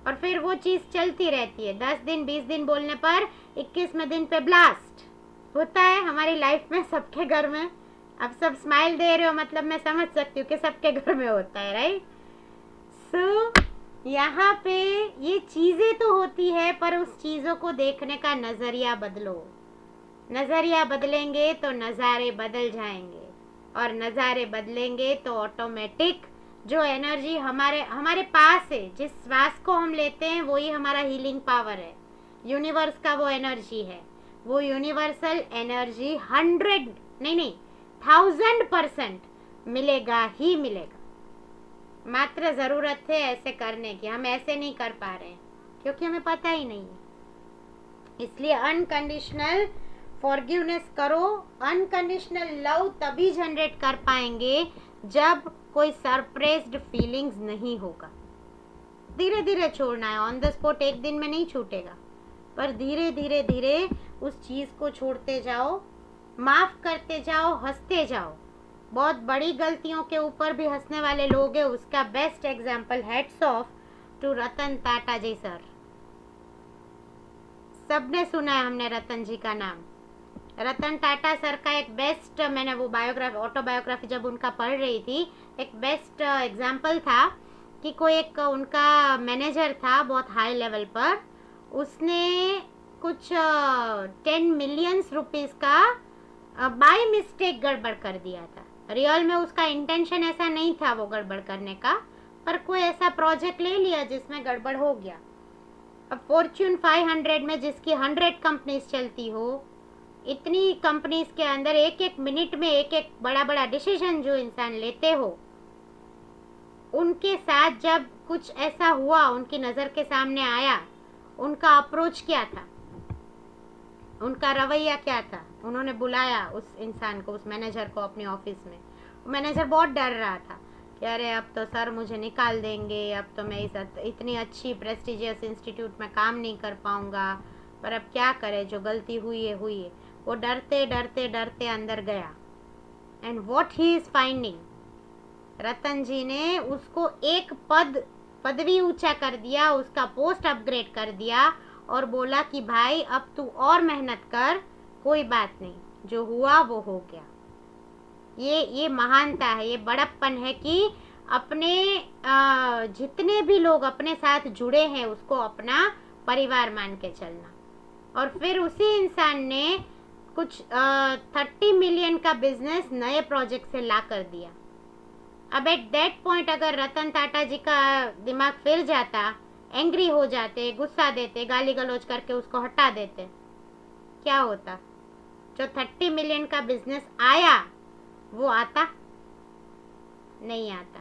और फिर वो चीज़ चलती रहती है। 10 दिन 20 दिन बोलने पर 21वें दिन पे ब्लास्ट होता है हमारी लाइफ में, सबके घर में। अब सब स्माइल दे रहे हो, मतलब मैं समझ सकती हूँ कि सबके घर में होता है, राइट। सो यहाँ पे ये चीज़ें तो होती है, पर उस चीज़ों को देखने का नज़रिया बदलो। नज़रिया बदलेंगे तो नज़ारे बदल जाएंगे, और नज़ारे बदलेंगे तो ऑटोमेटिक जो एनर्जी हमारे पास है, जिस श्वास को हम लेते हैं वही हमारा हीलिंग पावर है, यूनिवर्स का वो एनर्जी है। वो यूनिवर्सल एनर्जी 100 नहीं 1000% मिलेगा ही मिलेगा। मात्र ज़रूरत है ऐसे करने की। हम ऐसे नहीं कर पा रहे हैं क्योंकि हमें पता ही नहीं है। इसलिए अनकंडीशनल फॉरगिवनेस करो। अनकंडीशनल लव तभी जनरेट कर पाएंगे जब कोई सरप्रेस्ड फीलिंग्स नहीं होगा। धीरे धीरे छोड़ना है, ऑन द स्पॉट एक दिन में नहीं छूटेगा, पर धीरे धीरे धीरे उस चीज़ को छोड़ते जाओ, माफ़ करते जाओ, हंसते जाओ। बहुत बड़ी गलतियों के ऊपर भी हंसने वाले लोग हैं। उसका best example, heads off to Ratan Tata ji sir. सबने सुना है हमने रतन जी का नाम। रतन टाटा सर का एक बेस्ट, मैंने वो बायोग्राफी ऑटोबायोग्राफी जब उनका पढ़ रही थी, एक बेस्ट एग्जाम्पल था कि कोई एक उनका मैनेजर था बहुत हाई लेवल पर, उसने कुछ 10 मिलियंस रुपीस का बाय मिस्टेक गड़बड़ कर दिया था। रियल में उसका इंटेंशन ऐसा नहीं था वो गड़बड़ करने का, पर कोई ऐसा प्रोजेक्ट ले लिया जिसमें गड़बड़ हो गया। अब फॉर्च्यून 500 में जिसकी 100 कंपनीज चलती हो, इतनी कंपनीज के अंदर एक एक मिनट में एक एक बड़ा बड़ा डिसीजन जो इंसान लेते हो, उनके साथ जब कुछ ऐसा हुआ, उनकी नज़र के सामने आया, उनका अप्रोच क्या था, उनका रवैया क्या था। उन्होंने बुलाया उस इंसान को, उस मैनेजर को अपने ऑफिस में। मैनेजर बहुत डर रहा था कि अरे अब तो सर मुझे निकाल देंगे, अब तो मैं इतनी अच्छी प्रेस्टिजियस इंस्टीट्यूट में काम नहीं कर पाऊंगा, पर अब क्या करे, जो गलती हुई है हुई है। वो डरते डरते डरते अंदर गया, and what he is finding, Ratan ji ने उसको एक पदवी ऊंचा कर दिया, उसका पोस्ट अपग्रेड कर दिया, और बोला कि भाई अब तू और मेहनत कर, कोई बात नहीं, जो हुआ वो हो गया। ये महानता है, ये बड़प्पन है कि अपने जितने भी लोग अपने साथ जुड़े हैं उसको अपना परिवार मान के चलना। और फिर उसी इंसान ने कुछ 30 मिलियन का बिजनेस नए प्रोजेक्ट से ला कर दिया। अब एट दैट पॉइंट अगर रतन टाटा जी का दिमाग फिर जाता, एंग्री हो जाते, गुस्सा देते, गाली गलौज करके उसको हटा देते, क्या होता? जो 30 मिलियन का बिजनेस आया वो आता नहीं आता,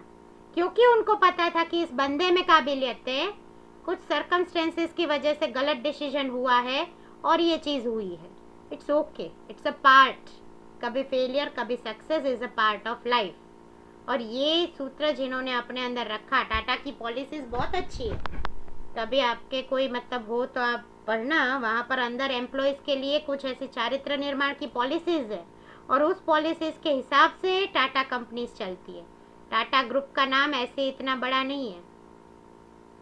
क्योंकि उनको पता था कि इस बंदे में काबिलियत है, कुछ सर्कमस्टेंसेस की वजह से गलत डिसीजन हुआ है और ये चीज़ हुई है। It's okay, it's a part. कभी फेलियर कभी success is a part of life. और ये सूत्र जिन्होंने अपने अंदर रखा, टाटा की पॉलिसीज बहुत अच्छी है, कभी आपके कोई मतलब हो तो आप पढ़ना, वहाँ पर अंदर एम्प्लॉयज़ के लिए कुछ ऐसी चारित्र निर्माण की पॉलिसीज है, और उस पॉलिसीज के हिसाब से टाटा कंपनीज चलती है। टाटा ग्रुप का नाम ऐसे इतना बड़ा नहीं है।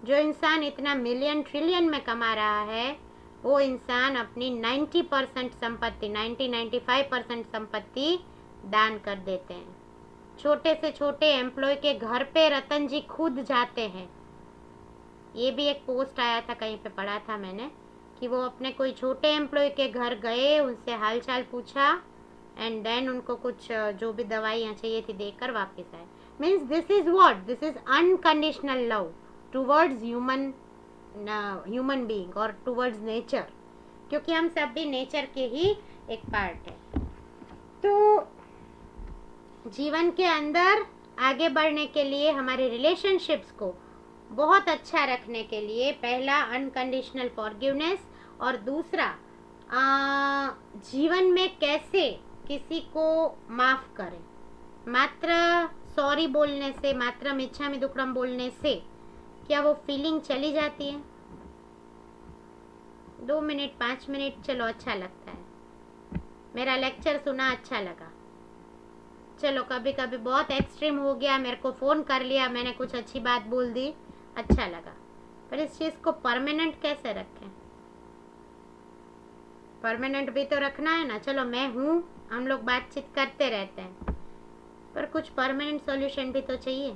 जो इंसान इतना मिलियन ट्रिलियन में कमा रहा है, वो इंसान अपनी 90% संपत्ति, 95% संपत्ति दान कर देते हैं। छोटे से छोटे एम्प्लॉय के घर पे रतन जी खुद जाते हैं। ये भी एक पोस्ट आया था, कहीं पे पढ़ा था मैंने, कि वो अपने कोई छोटे एम्प्लॉय के घर गए, उनसे हालचाल पूछा, एंड देन उनको कुछ जो भी दवाइयाँ चाहिए थी देकर वापस आए। Means this is what, this is unconditional love towards human being और टूवर्ड्स नेचर, क्योंकि हम सब भी नेचर के ही एक पार्ट है। तो जीवन के अंदर आगे बढ़ने के लिए, हमारे रिलेशनशिप्स को बहुत अच्छा रखने के लिए, पहला अनकंडीशनल फॉरगिवनेस, और दूसरा जीवन में कैसे किसी को माफ़ करें। मात्र सॉरी बोलने से, मात्र मिच्छामि दुक्कड़म बोलने से क्या वो फीलिंग चली जाती है? 2 मिनट 5 मिनट चलो अच्छा लगता है, मेरा लेक्चर सुना अच्छा लगा, चलो कभी कभी बहुत एक्सट्रीम हो गया, मेरे को फ़ोन कर लिया, मैंने कुछ अच्छी बात बोल दी, अच्छा लगा, पर इस चीज को परमानेंट कैसे रखें? परमानेंट भी तो रखना है ना। चलो मैं हूँ, हम लोग बातचीत करते रहते हैं, पर कुछ परमानेंट सॉल्यूशन भी तो चाहिए।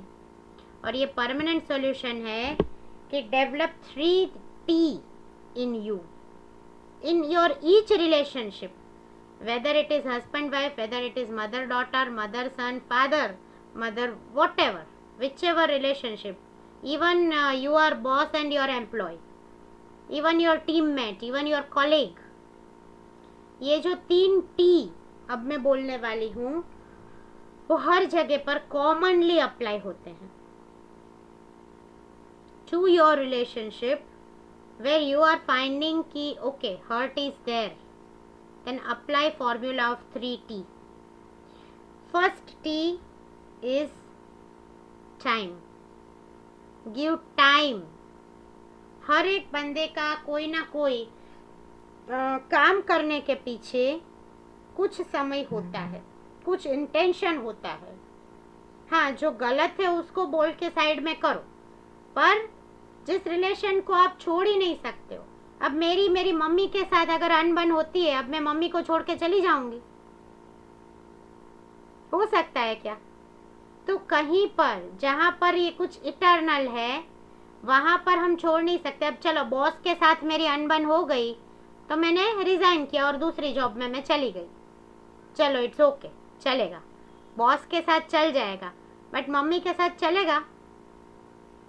और ये परमानेंट सॉल्यूशन है कि develop 3T in you, in your each relationship, whether it is husband wife, whether it is mother daughter, mother son, father mother, whatever, whichever relationship, even you are boss and your employee, even your teammate, even your colleague, ये जो 3T अब मैं बोलने वाली हूँ वो हर जगह पर कॉमनली अप्लाई होते हैं to your relationship, where you are finding कि okay hurt is there, then apply formula of 3T. First T is time. Give time. हर एक बंदे का कोई ना कोई काम करने के पीछे कुछ समय होता है, कुछ इंटेंशन होता है। हाँ, जो गलत है उसको बोल के साइड में करो, पर जिस रिलेशन को आप छोड़ ही नहीं सकते हो। अब मेरी मम्मी के साथ अगर अनबन होती है, अब मैं मम्मी को छोड़ के चली जाऊंगी? हो सकता है क्या? तो कहीं पर जहां पर ये कुछ इटर्नल है वहां पर हम छोड़ नहीं सकते। अब चलो बॉस के साथ मेरी अनबन हो गई तो मैंने रिजाइन किया और दूसरी जॉब में मैं चली गई, चलो इट्स ओके, चलेगा। बॉस के साथ चल जाएगा, बट मम्मी के साथ चलेगा?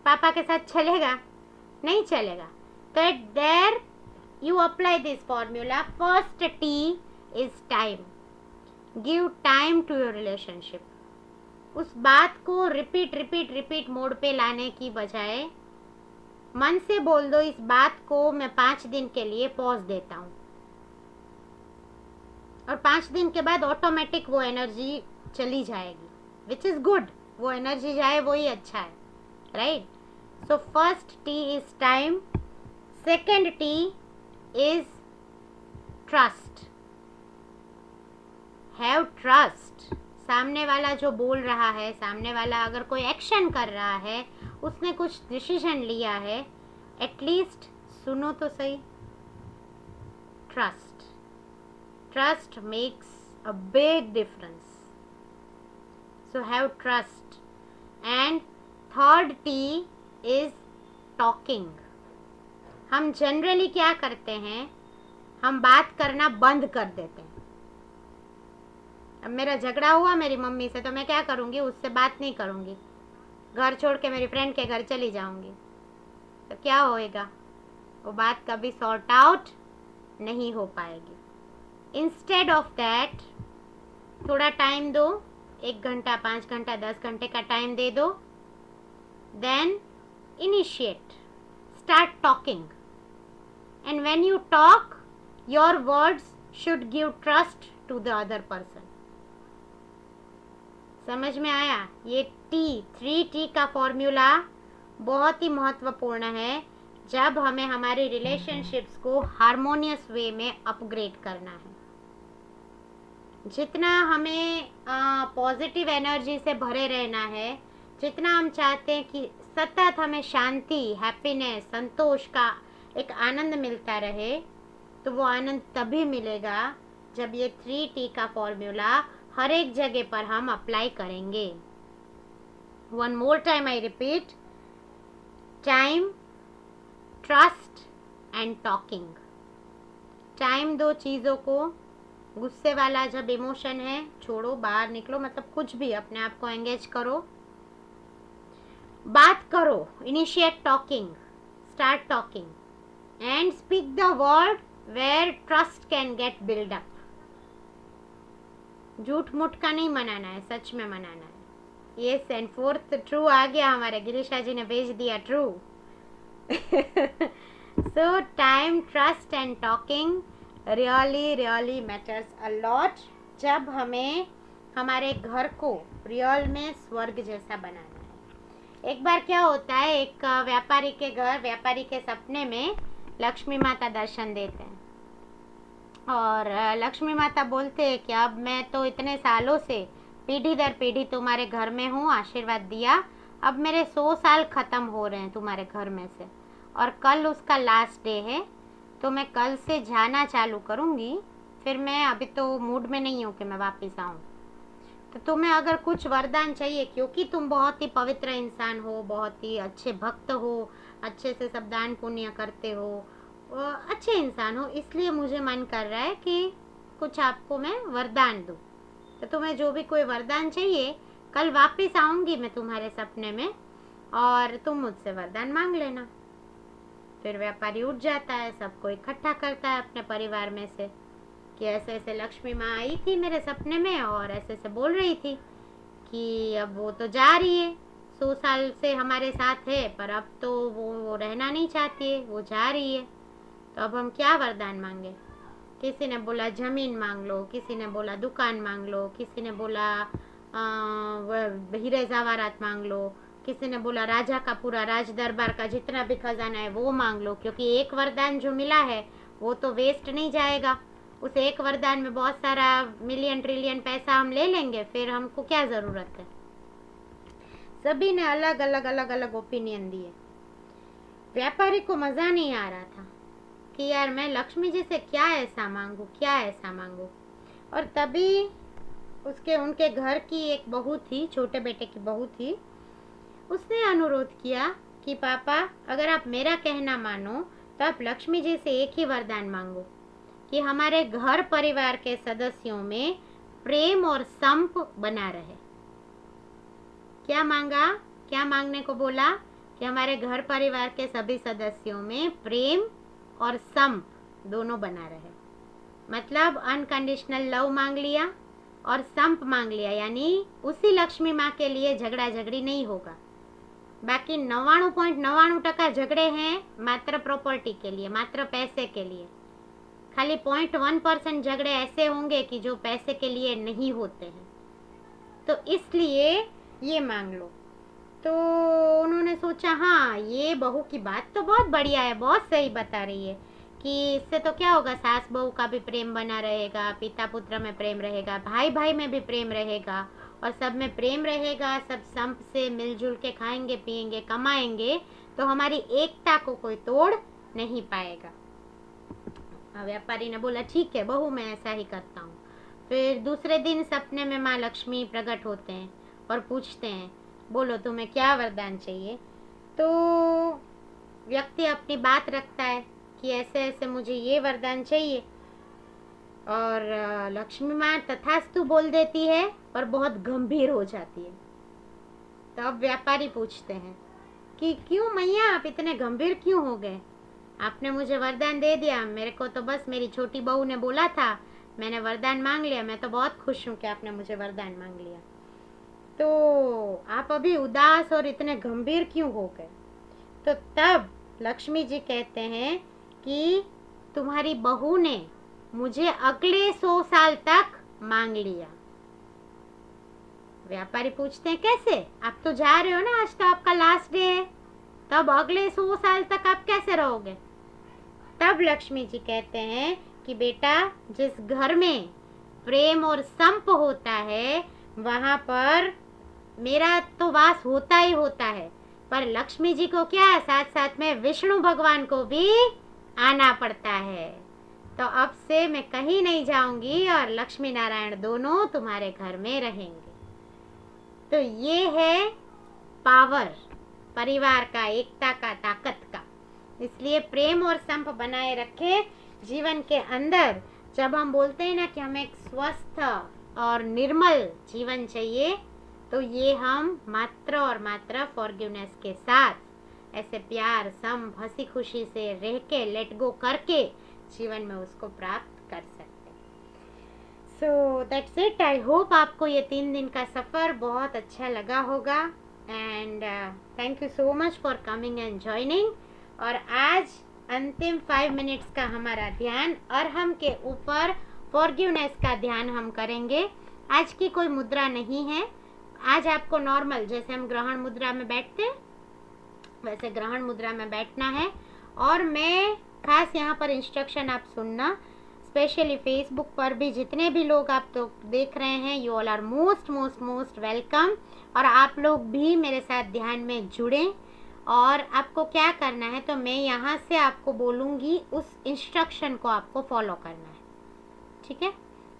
पापा के साथ चलेगा? नहीं चलेगा। तो there you apply this formula. First T is time. Give time to your relationship. उस बात को रिपीट मोड पे लाने की बजाय मन से बोल दो, इस बात को मैं 5 दिन के लिए पॉज देता हूँ, और 5 दिन के बाद ऑटोमेटिक वो एनर्जी चली जाएगी, विच इज गुड। वो एनर्जी जाए वो ही अच्छा है, right? So first T is time, second T is trust. Have trust. सामने वाला जो बोल रहा है, सामने वाला अगर कोई एक्शन कर रहा है, उसने कुछ डिसीजन लिया है, एटलीस्ट सुनो तो सही। Trust, trust makes a big difference, so have trust. And third T is talking. हम जनरली क्या करते हैं, हम बात करना बंद कर देते हैं। अब मेरा झगड़ा हुआ मेरी मम्मी से तो मैं क्या करूँगी, उससे बात नहीं करूँगी, घर छोड़ के मेरी फ्रेंड के घर चली जाऊँगी। तो क्या होएगा, वो बात कभी सॉर्ट आउट नहीं हो पाएगी। इंस्टेड ऑफ दैट थोड़ा टाइम दो, 1 घंटा, 5 घंटा, 10 घंटे का टाइम दे दो, then initiate, start talking. And when you talk, your words should give trust to the other person. समझ में आया? ये T, 3T का फॉर्मूला बहुत ही महत्वपूर्ण है जब हमें हमारी रिलेशनशिप्स को हार्मोनियस वे में अपग्रेड करना है। जितना हमें पॉजिटिव एनर्जी से भरे रहना है, जितना हम चाहते हैं कि सतत हमें शांति, हैप्पीनेस, संतोष का एक आनंद मिलता रहे, तो वो आनंद तभी मिलेगा जब ये 3T का फॉर्मूला हर एक जगह पर हम अप्लाई करेंगे। One more time I repeat, time, trust and talking. Time दो चीज़ों को, गुस्से वाला जब इमोशन है छोड़ो, बाहर निकलो, मतलब कुछ भी अपने आप को एंगेज करो, बात करो, initiate talking, start talking and speak the word where trust can get built up. झूठ मूठ का नहीं मनाना है, सच में मनाना है। ये एंड फोर्थ ट्रू आ गया, हमारे गिरीशा जी ने भेज दिया true. So time, trust and talking really matters a lot जब हमें हमारे घर को रियल में स्वर्ग जैसा बनाना है। एक बार क्या होता है, एक व्यापारी के घर, व्यापारी के सपने में लक्ष्मी माता दर्शन देते हैं, और लक्ष्मी माता बोलते हैं कि अब मैं तो इतने सालों से पीढ़ी दर पीढ़ी तुम्हारे घर में हूँ, आशीर्वाद दिया, अब मेरे 100 साल ख़त्म हो रहे हैं तुम्हारे घर में से, और कल उसका लास्ट डे है, तो मैं कल से जाना चालू करूँगी। फिर मैं अभी तो मूड में नहीं हूँ कि मैं वापस आऊँ। तो तुम्हें अगर कुछ वरदान चाहिए, क्योंकि तुम बहुत ही पवित्र इंसान हो, बहुत ही अच्छे भक्त हो, अच्छे से सब दान पुण्य करते हो, अच्छे इंसान हो, इसलिए मुझे मन कर रहा है कि कुछ आपको मैं वरदान दूँ। तो तुम्हें जो भी कोई वरदान चाहिए, कल वापस आऊँगी मैं तुम्हारे सपने में और तुम मुझसे वरदान मांग लेना। फिर व्यापारी उठ जाता है, सबको इकट्ठा करता है अपने परिवार में से कि ऐसे ऐसे लक्ष्मी माँ आई थी मेरे सपने में और ऐसे ऐसे बोल रही थी कि अब वो तो जा रही है, 100 साल से हमारे साथ है, पर अब तो वो रहना नहीं चाहती है, वो जा रही है, तो अब हम क्या वरदान मांगे। किसी ने बोला ज़मीन मांग लो, किसी ने बोला दुकान मांग लो, किसी ने बोला हीरे जवाहरात मांग लो, किसी ने बोला राजा का पूरा राज दरबार का जितना भी खजाना है वो मांग लो, क्योंकि एक वरदान जो मिला है वो तो वेस्ट नहीं जाएगा। उस एक वरदान में बहुत सारा मिलियन ट्रिलियन पैसा हम ले लेंगे, फिर हमको क्या ज़रूरत है। सभी ने अलग अलग अलग अलग ओपिनियन दिए। व्यापारी को मज़ा नहीं आ रहा था कि यार मैं लक्ष्मी जी से क्या ऐसा मांगू, क्या ऐसा मांगू। और तभी उनके घर की एक बहू थी, छोटे बेटे की बहू थी, उसने अनुरोध किया कि पापा अगर आप मेरा कहना मानो तो आप लक्ष्मी जी से एक ही वरदान मांगो कि हमारे घर परिवार के सदस्यों में प्रेम और संप बना रहे। क्या मांगा, क्या मांगने को बोला कि हमारे घर परिवार के सभी सदस्यों में प्रेम और संप दोनों बना रहे। मतलब अनकंडीशनल लव मांग लिया और संप मांग लिया, यानी उसी लक्ष्मी माँ के लिए झगड़ा झगड़ी नहीं होगा। बाकी 99.99% झगड़े हैं मात्र प्रॉपर्टी के लिए, मात्र पैसे के लिए। खाली 0.1% झगड़े ऐसे होंगे कि जो पैसे के लिए नहीं होते हैं। तो इसलिए ये मांग लो। तो उन्होंने सोचा हाँ ये बहू की बात तो बहुत बढ़िया है, बहुत सही बता रही है कि इससे तो क्या होगा, सास बहू का भी प्रेम बना रहेगा, पिता पुत्र में प्रेम रहेगा, भाई भाई में भी प्रेम रहेगा और सब में प्रेम रहेगा, सब संप से मिलजुल के खाएंगे पिएंगे कमाएंगे, तो हमारी एकता को कोई तोड़ नहीं पाएगा। व्यापारी ने बोला ठीक है बहू, मैं ऐसा ही करता हूँ। फिर दूसरे दिन सपने में माँ लक्ष्मी प्रकट होते हैं और पूछते हैं बोलो तुम्हें क्या वरदान चाहिए। तो व्यक्ति अपनी बात रखता है कि ऐसे ऐसे मुझे ये वरदान चाहिए, और लक्ष्मी माँ तथास्तु बोल देती है और बहुत गंभीर हो जाती है। तो अब व्यापारी पूछते हैं कि क्यों मैया आप इतने गंभीर क्यों हो गए, आपने मुझे वरदान दे दिया, मेरे को तो बस मेरी छोटी बहू ने बोला था, मैंने वरदान मांग लिया, मैं तो बहुत खुश हूँ कि आपने मुझे वरदान मांग लिया, तो आप अभी उदास और इतने गंभीर क्यों हो गए। तो तब लक्ष्मी जी कहते हैं कि तुम्हारी बहू ने मुझे अगले 100 साल तक मांग लिया। व्यापारी पूछते हैं कैसे, आप तो जा रहे हो ना, आज तो आपका लास्ट डे है, तब अगले 100 साल तक आप कैसे रहोगे। तब लक्ष्मी जी कहते हैं कि बेटा जिस घर में प्रेम और संप होता है वहां पर मेरा तो वास होता ही होता है, पर लक्ष्मी जी को क्या साथ साथ में विष्णु भगवान को भी आना पड़ता है। तो अब से मैं कहीं नहीं जाऊंगी और लक्ष्मी नारायण दोनों तुम्हारे घर में रहेंगे। तो ये है पावर परिवार का, एकता का, ताकत का। इसलिए प्रेम और संप बनाए रखे जीवन के अंदर। जब हम बोलते हैं ना कि हमें एक स्वस्थ और निर्मल जीवन चाहिए, तो ये हम मात्र और मात्र फॉरगिवनेस के साथ ऐसे प्यार संप हंसी खुशी से रह के लेट गो करके जीवन में उसको प्राप्त कर सकते हैं। So that's it. I hope आपको ये 3 दिन का सफ़र बहुत अच्छा लगा होगा, and thank you so much for coming and joining. और आज अंतिम 5 मिनट्स का हमारा ध्यान अरहम के ऊपर फॉरगिवनेस का ध्यान हम करेंगे। आज की कोई मुद्रा नहीं है, आज आपको नॉर्मल जैसे हम ग्रहण मुद्रा में बैठते हैं वैसे ग्रहण मुद्रा में बैठना है। और मैं खास यहाँ पर इंस्ट्रक्शन आप सुनना, स्पेशली फेसबुक पर भी जितने भी लोग आप तो देख रहे हैं, you all are most most most welcome. और आप लोग भी मेरे साथ ध्यान में जुड़ें और आपको क्या करना है, तो मैं यहाँ से आपको बोलूँगी, उस इंस्ट्रक्शन को आपको फॉलो करना है, ठीक है।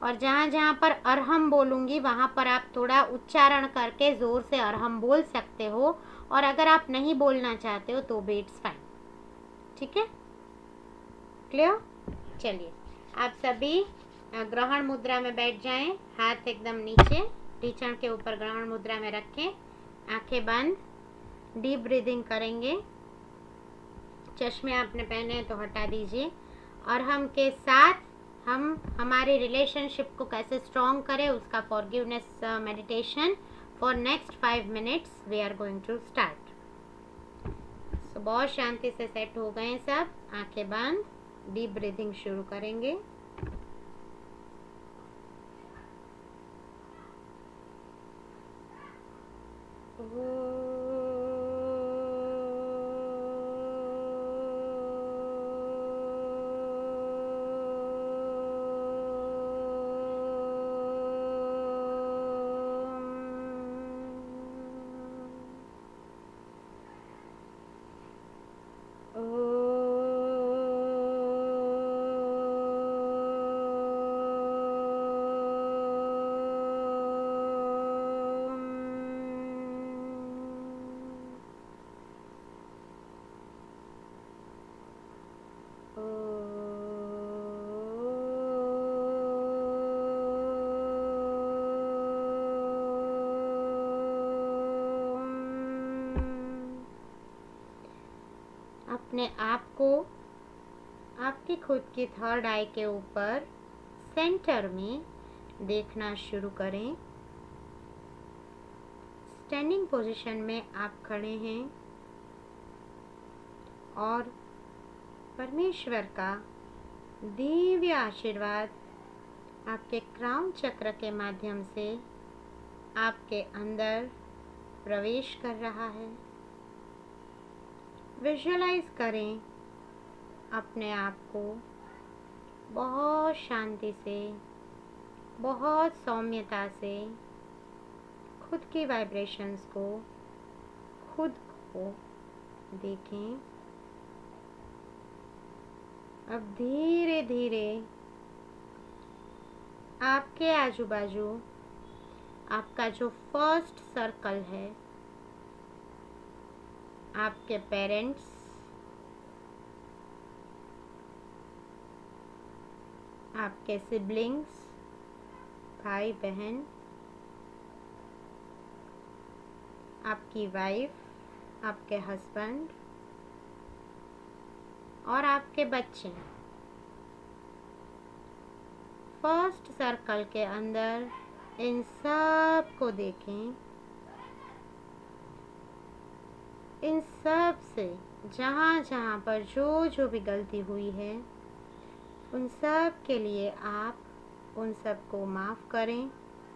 और जहाँ जहाँ पर अरहम बोलूँगी वहाँ पर आप थोड़ा उच्चारण करके ज़ोर से अरहम बोल सकते हो, और अगर आप नहीं बोलना चाहते हो तो भी इट्स फाइन, ठीक है। क्लियर? चलिए, आप सभी ग्रहण मुद्रा में बैठ जाएं, हाथ एकदम नीचे टीचर के ऊपर ग्रहण मुद्रा में रखें, आंखें बंद, डीप ब्रीदिंग करेंगे। चश्मे आपने पहने हैं तो हटा दीजिए। और हम के साथ हम हमारी रिलेशनशिप को कैसे स्ट्रॉन्ग करें उसका forgiveness meditation for next 5 minutes we are going to start. So बहुत शांति से सेट हो गए सब, आंखें बंद, डीप ब्रीदिंग शुरू करेंगे। अपने आप को आपकी खुद की थर्ड आई के ऊपर सेंटर में देखना शुरू करें। स्टैंडिंग पोजीशन में आप खड़े हैं और परमेश्वर का दिव्य आशीर्वाद आपके क्राउन चक्र के माध्यम से आपके अंदर प्रवेश कर रहा है। विजुअलाइज करें अपने आप को बहुत शांति से, बहुत सौम्यता से, खुद की वाइब्रेशंस को, खुद को देखें। अब धीरे धीरे आपके आजू बाजू आपका जो फर्स्ट सर्कल है, आपके पेरेंट्स, आपके सिबलिंग्स, भाई बहन, आपकी वाइफ, आपके हस्बैंड और आपके बच्चे फर्स्ट सर्कल के अंदर इन सब को देखें। इन सब से जहाँ जहाँ पर जो भी गलती हुई है उन सब के लिए आप उन सब को माफ़ करें,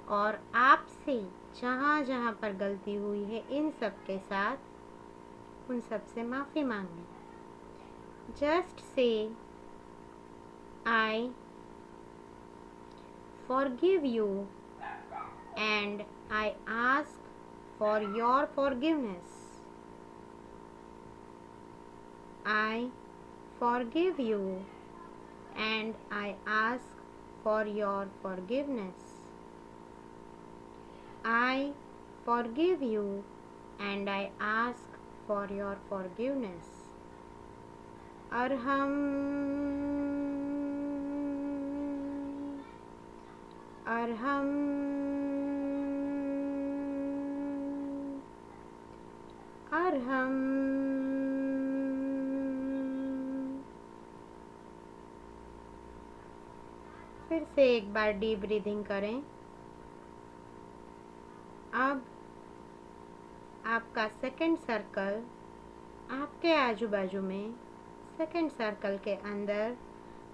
और आपसे जहाँ जहाँ पर गलती हुई है इन सब के साथ उन सब से माफ़ी मांगें। Just say I forgive you and I ask for your forgiveness. I forgive you and I ask for your forgiveness. I forgive you and I ask for your forgiveness. Arham अरहम अरहम। फिर से एक बार डीप ब्रीदिंग करें। अब आपका second circle आपके आजू बाजू में, सेकंड सर्कल के अंदर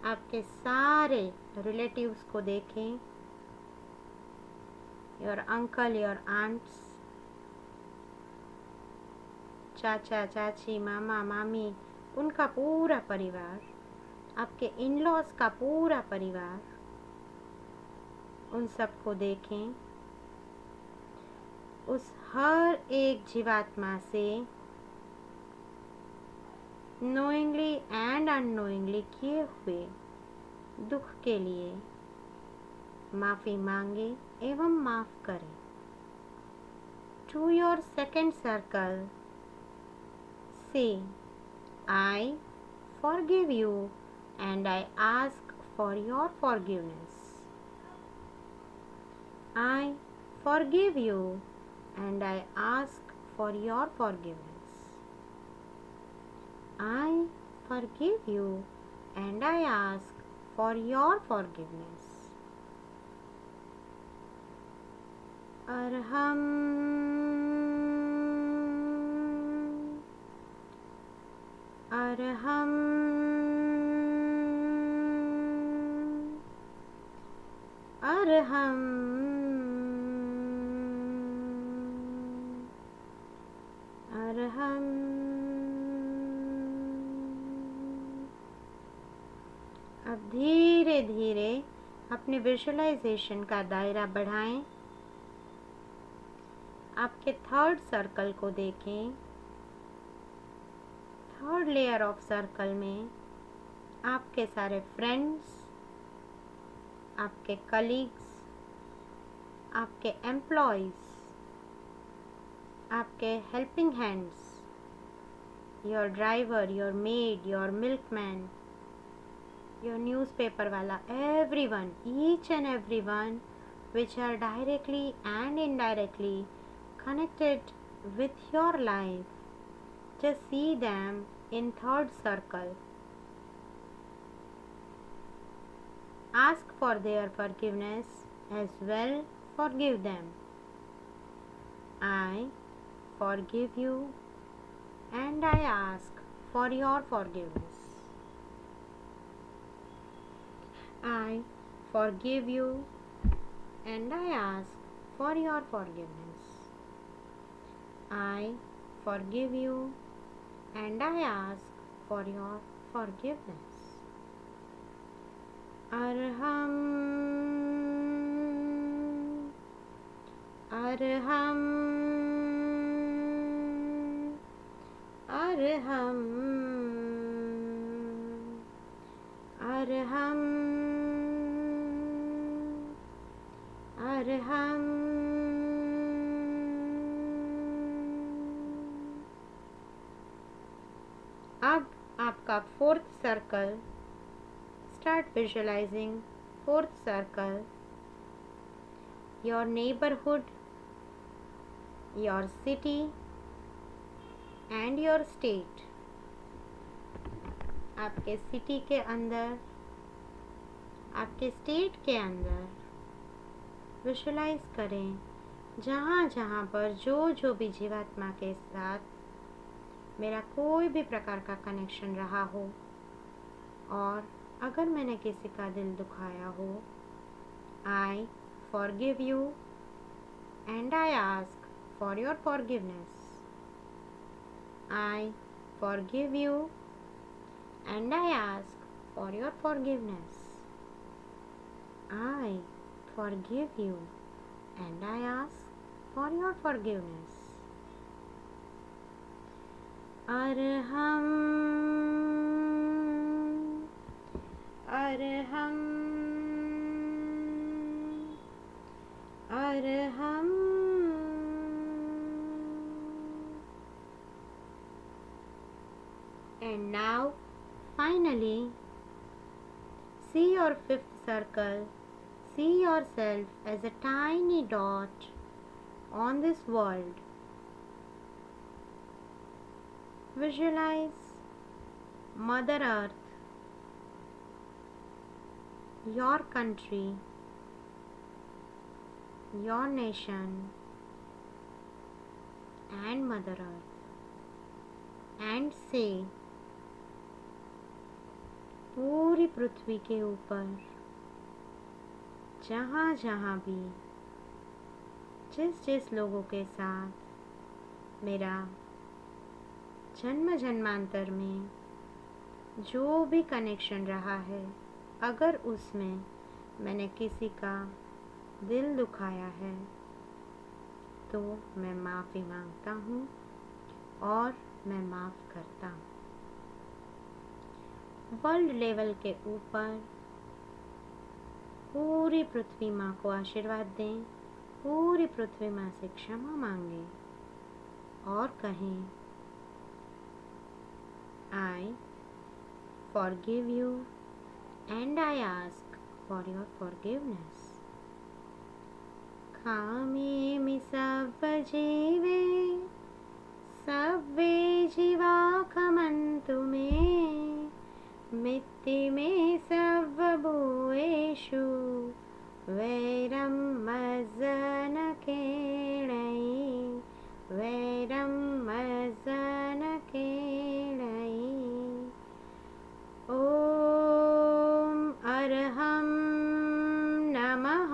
आपके सारे रिलेटिव्स को देखें। योर अंकल, योर आंट्स, चाचा चाची, मामा मामी, उनका पूरा परिवार, आपके इन लॉज का पूरा परिवार, उन सबको देखें। उस हर एक जीवात्मा से नोइंगली एंड अननोइंगली किए हुए दुख के लिए माफ़ी मांगे एवं माफ़ करें। टू योर सेकेंड सर्कल से I forgive you and I ask for your forgiveness. I forgive you and I ask for your forgiveness. I forgive you and I ask for your forgiveness. Arham Arham Arham Arham। अब धीरे धीरे अपने visualisation का दायरा बढ़ाएं। आपके third circle को देखें। थर्ड लेयर ऑफ सर्कल में आपके सारे फ्रेंड्स, आपके कलीग्स, आपके एम्प्लॉयज़, आपके helping hands, your driver, your made, your milkman, your newspaper वाला, everyone, each and everyone which are directly and indirectly connected with your life. Just see them in third circle. Ask for their forgiveness as well. Forgive them. I forgive you and I ask for your forgiveness. I forgive you and I ask for your forgiveness. I forgive you and I ask for your forgiveness. Arham Arham Arham Arham Arham। अब आपका fourth circle, start visualising fourth circle, your neighbourhood, your city and your state. आपके city के अंदर, आपके state के अंदर visualise करें जहाँ जहाँ पर जो भी जीवात्मा के साथ मेरा कोई भी प्रकार का कनेक्शन रहा हो, और अगर मैंने किसी का दिल दुखाया हो, I forgive you and I ask for your forgiveness. I forgive you and I ask for your forgiveness. I forgive you and I ask for your forgiveness. अरहम अरहम अरहम। And now finally see your fifth circle. See yourself as a tiny dot on this world. Visualize Mother Earth, your country, your nation, and Mother Earth, and say, पूरी पृथ्वी के ऊपर जहाँ जहाँ भी जिस लोगों के साथ मेरा जन्म जन्मांतर में जो भी कनेक्शन रहा है, अगर उसमें मैंने किसी का दिल दुखाया है तो मैं माफ़ी मांगता हूँ और मैं माफ़ करता हूँ। वर्ल्ड लेवल के ऊपर पूरी पृथ्वी माँ को आशीर्वाद दें, पूरी पृथ्वी माँ से क्षमा मांगें और कहें, I forgive you and I ask for your forgiveness. खामेमि सव्वजीवे सव्वे जीवा खमन्तु मे मित्ति मे सव्वभूतेषु वैरं मज्जनकेणै वैरं मज्जनकेणै ॐ अर्हं नमः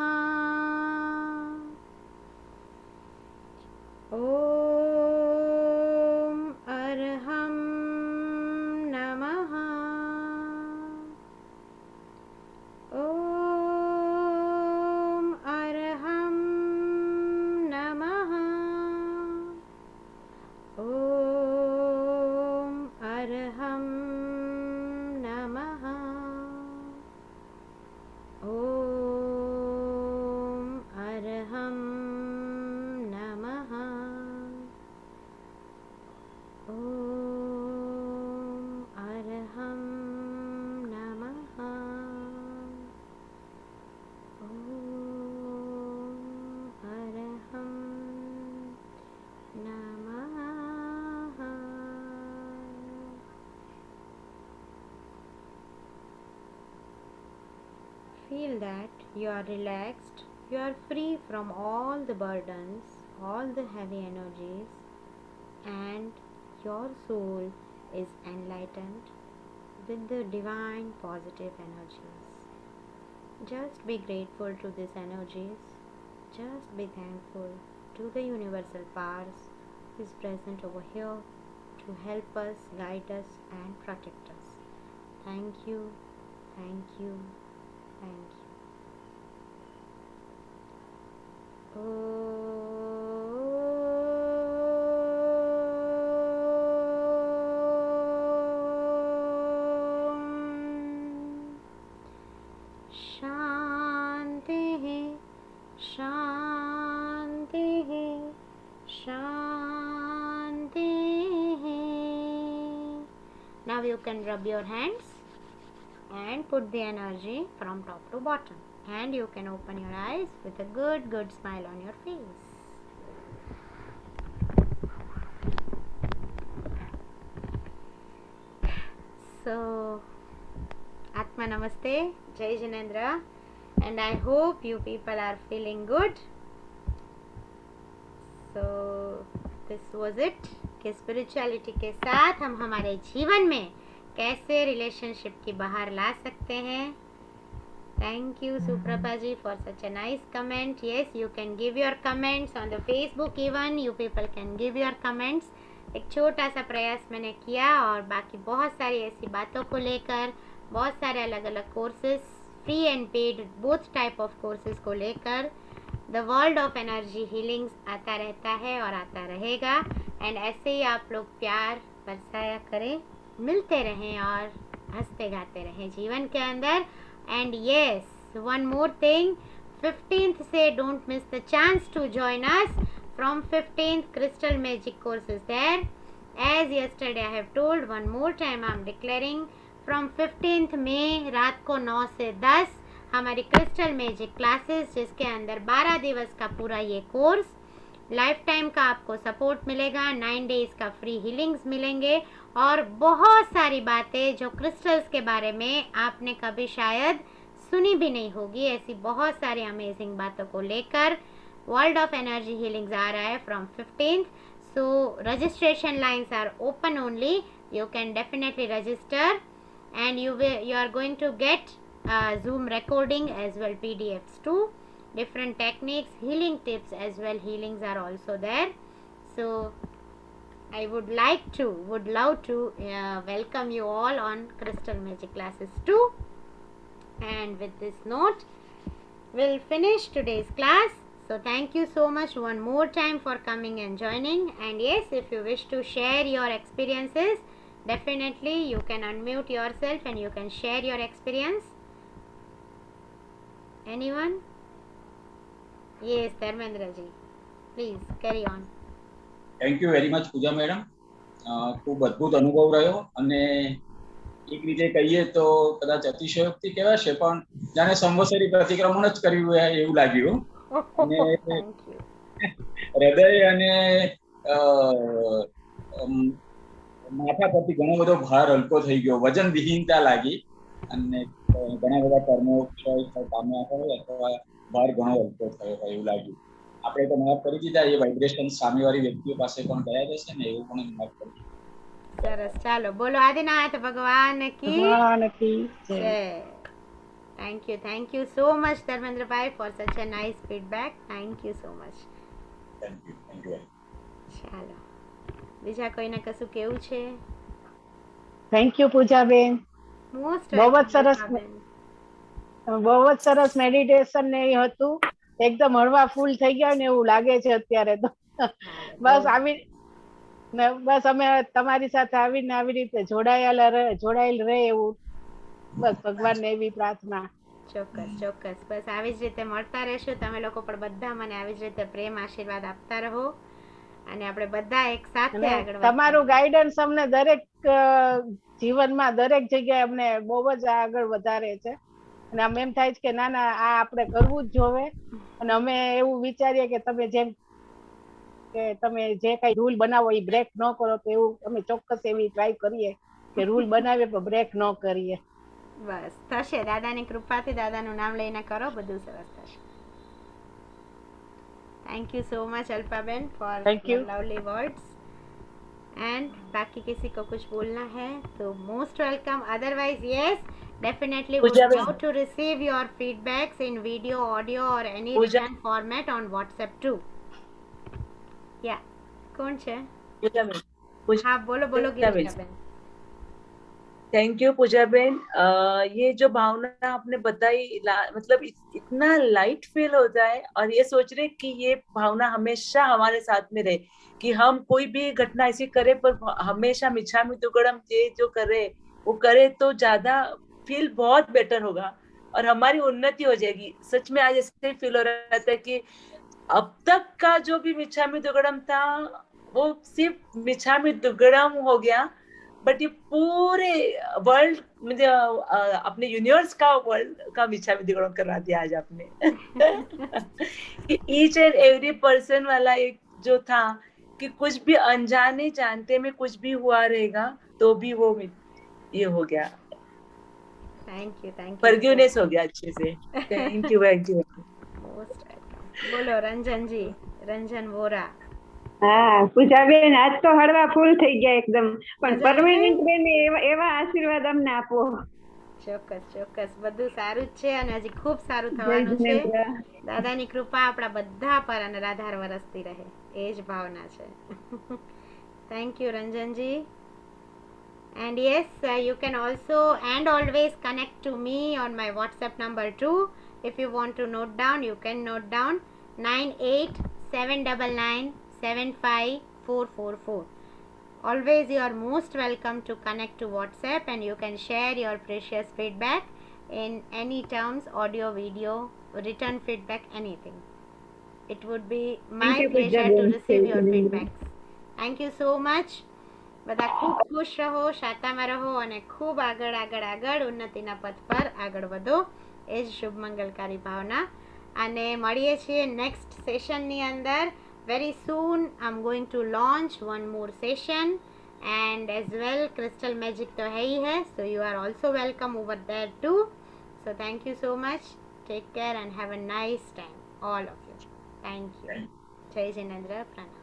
ॐ अर्हं नमः ॐ अर्हं नमः ॐ अर्हं नमः ॐ अर्हं नमः ॐ अर्हं नमः ॐ अर्हं नमः। Feel that you are relaxed, you are free from all the burdens, all the heavy energies, and your soul is enlightened with the divine positive energies. Just be grateful to these energies. Just be thankful to the universal powers who is present over here to help us, guide us, and protect us. Thank you, thank you, thank you. शान्तिः शान्तिः शान्तिः. Now you can rub your hands and put the energy from top to bottom, and you can open your eyes with a good smile on your face. So Atma Namaste, Jai Jinendra, and I hope you people are feeling good. So this was it कि spirituality के साथ हम हमारे जीवन में कैसे relationship की बाहर ला सकते हैं. Thank you Suprabha ji for such a nice comment. Yes, you can give your comments on the Facebook even. You people can give your comments. एक छोटा सा प्रयास मैंने किया और बाकी बहुत सारी ऐसी बातों को लेकर, बहुत सारे अलग अलग courses, free and paid both type of courses को लेकर the world of energy healings आता रहता है और आता रहेगा. एंड ऐसे ही आप लोग प्यार बरसाया करें, मिलते रहें और हंसते गाते रहें जीवन के अंदर. And yes, one more thing, 15th से don't miss the chance to join us from 15th crystal magic course is there. As yesterday I have told, one more time I am declaring, from 15th May रात को 9 से 10 हमारी crystal magic classes, जिसके अंदर 12 दिवस का पूरा ये कोर्स, लाइफ टाइम का आपको सपोर्ट मिलेगा, 9 डेज का फ्री हीलिंग्स मिलेंगे और बहुत सारी बातें जो क्रिस्टल्स के बारे में आपने कभी शायद सुनी भी नहीं होगी, ऐसी बहुत सारी अमेजिंग बातों को लेकर वर्ल्ड ऑफ एनर्जी हीलिंग्स आ रहा है from 15th. So registration lines are open only. You can definitely register and you are going to get Zoom recording as well, PDFs too, different techniques, healing tips as well, healings are also there. So I would love to welcome you all on crystal magic classes too. And with this note we'll finish today's class. So thank you so much one more time for coming and joining. And yes, if you wish to share your experiences, Definitely, you can unmute yourself and you can share your experience. Anyone? Yes, Dharmendraji. Please carry on. Thank you very much Pooja madam. ખૂબ અદ્ભુત અનુભવ રહ્યો અને એક રીતે કહીએ તો કદાચ અતિશયોક્તિ કહેવાશે, પણ જાણે સંવત્સરી પ્રતિક્રમણ જ કર્યું હોય એવું લાગ્યું. અને હૃદય અને માથા પરથી ઘણો બધો ભાર હલકો થઈ ગયો, વજન વિહીનતા લાગી અને ઘણા બધા કર્મો પામ્યા હોય અથવા ભાર ઘણો હલકો થયો હોય એવું લાગ્યું. આપણે તો માફ કરી દીધા, એ વાઇબ્રેશન સામેવાળી વ્યક્તિઓ પાસે પણ ગયા જશે ને એવું પણ માફ કરી. સરસ, ચાલો બોલો આદિનાથ ભગવાન કી જય. Thank you so much Dharmendra bhai for such a nice feedback. Thank you so much. Thank you. ચાલો, બીજા કોઈને કશું કેવું છે? થેન્ક યુ પૂજાબેન, બહુ જ સરસ મેડિટેશન ને એ હતું, એકદમ હળવા ફૂલ થઈ ગયા ને એવું લાગે છે અત્યારે તો. બસ અમે તમારી સાથે આવીને આવી રીતે જોડાયેલ રહે એવું બસ ભગવાનને એવી પ્રાર્થના. ચોક્કસ બસ આવી જ રીતે મળતા રહેશું. તમે લોકો પણ બધા મને આવી જ રીતે પ્રેમ આશીર્વાદ આપતા રહો અને આપણે બધા એક સાથે આગળ વધીએ. તમારું ગાઈડન્સ અમને દરેક જીવનમાં દરેક જગ્યાએ અમને બહુ જ આગળ વધારે છે અને આમ એમ થાય છે કે ના આ આપણે કરવું જ જોવે. અને અમે એવું વિચારીએ કે તમે જે કઈ રૂલ બનાવો એ બ્રેક ન કરો, તો એવું અમે ચોક્કસ એવી ટ્રાય કરીએ કે રૂલ બનાવીએ પણ બ્રેક ન કરીએ. બસ થશે, દાદાની કૃપાથી દાદાનું નામ લઈને કરો, બધું સરસ થશે. Thank you so much Alpaben for your lovely words. And बाकी किसी को कुछ बोलना है तो most welcome. Otherwise yes, definitely would love to receive your feedbacks in video, audio or any written format on WhatsApp too. Yeah, कौन છે? हाँ बोलो गिरिजाबेन. Thank you पूजाबेन. ये जो भावना आपने बताई, मतलब इतना लाइट फील होता है और ये सोच रहे कि ये भावना हमेशा हमारे साथ में रहे कि हम कोई भी घटना ऐसी करे पर हमेशा मिच्छामि दुक्कडम ये जो करे वो करे तो ज्यादा फील बहुत बेटर होगा और हमारी उन्नति हो जाएगी. सच में आज ऐसे फील हो रहा था कि अब तक का जो भी मिच्छामि दुक्कडम था वो सिर्फ मिच्छामि दुक्कडम हो गया, बट ये पूरे वर्ल्ड म्हणजे अपने यूनिवर्स का वर्ल्ड का मिच्छामि दुक्कडम करवा दिया आज आपने. ईच एंड एवरी पर्सन वाला एक जो था कि कुछ भी अनजाने जानते में कुछ भी हुआ रहेगा तो भी वो ये हो गया. थैंक यू फॉरगिवनेस हो गया अच्छे से. Thank you most welcome. बोलो रंजन जी, रंजन वोरा. હા પૂજાબેન, આજ તો હળવા ફૂલ થઈ ગયા એકદમ, પણ પરમેનન્ટ બેન એવા આશીર્વાદ અમને આપો. ચોક્કસ બધું સારું જ છે અને હજી ખૂબ સારું થવાનું છે. દાદાની કૃપા આપણા બધા પર અને રાધાર વરસતી રહે, એ જ ભાવના છે. Thank you Ranjanji. And yes, you can also and always connect to me on my WhatsApp number too. If you want to note down, you can note down 9879975444. Always you are most welcome to connect to WhatsApp and you can share your precious feedback in any terms, audio, video, written feedback, anything. It would be my pleasure to receive your feedbacks. Thank you so much. બધા ખૂબ ખુશ રહો, શાંતામાં રહો અને ખૂબ આગળ ઉન્નતિના પથ પર આગળ વધો, એ જ શુભ મંગલકારી ભાવના. અને મળીએ છીએ નેક્સ્ટ સેશનની અંદર. Very soon I'm going to launch one more session and as well Crystal Magic तो है ही है, so you are also welcome over there too. So thank you so much. Take care and have a nice time all of you. Thank you. जय जिनेंद्र. प्रणाम.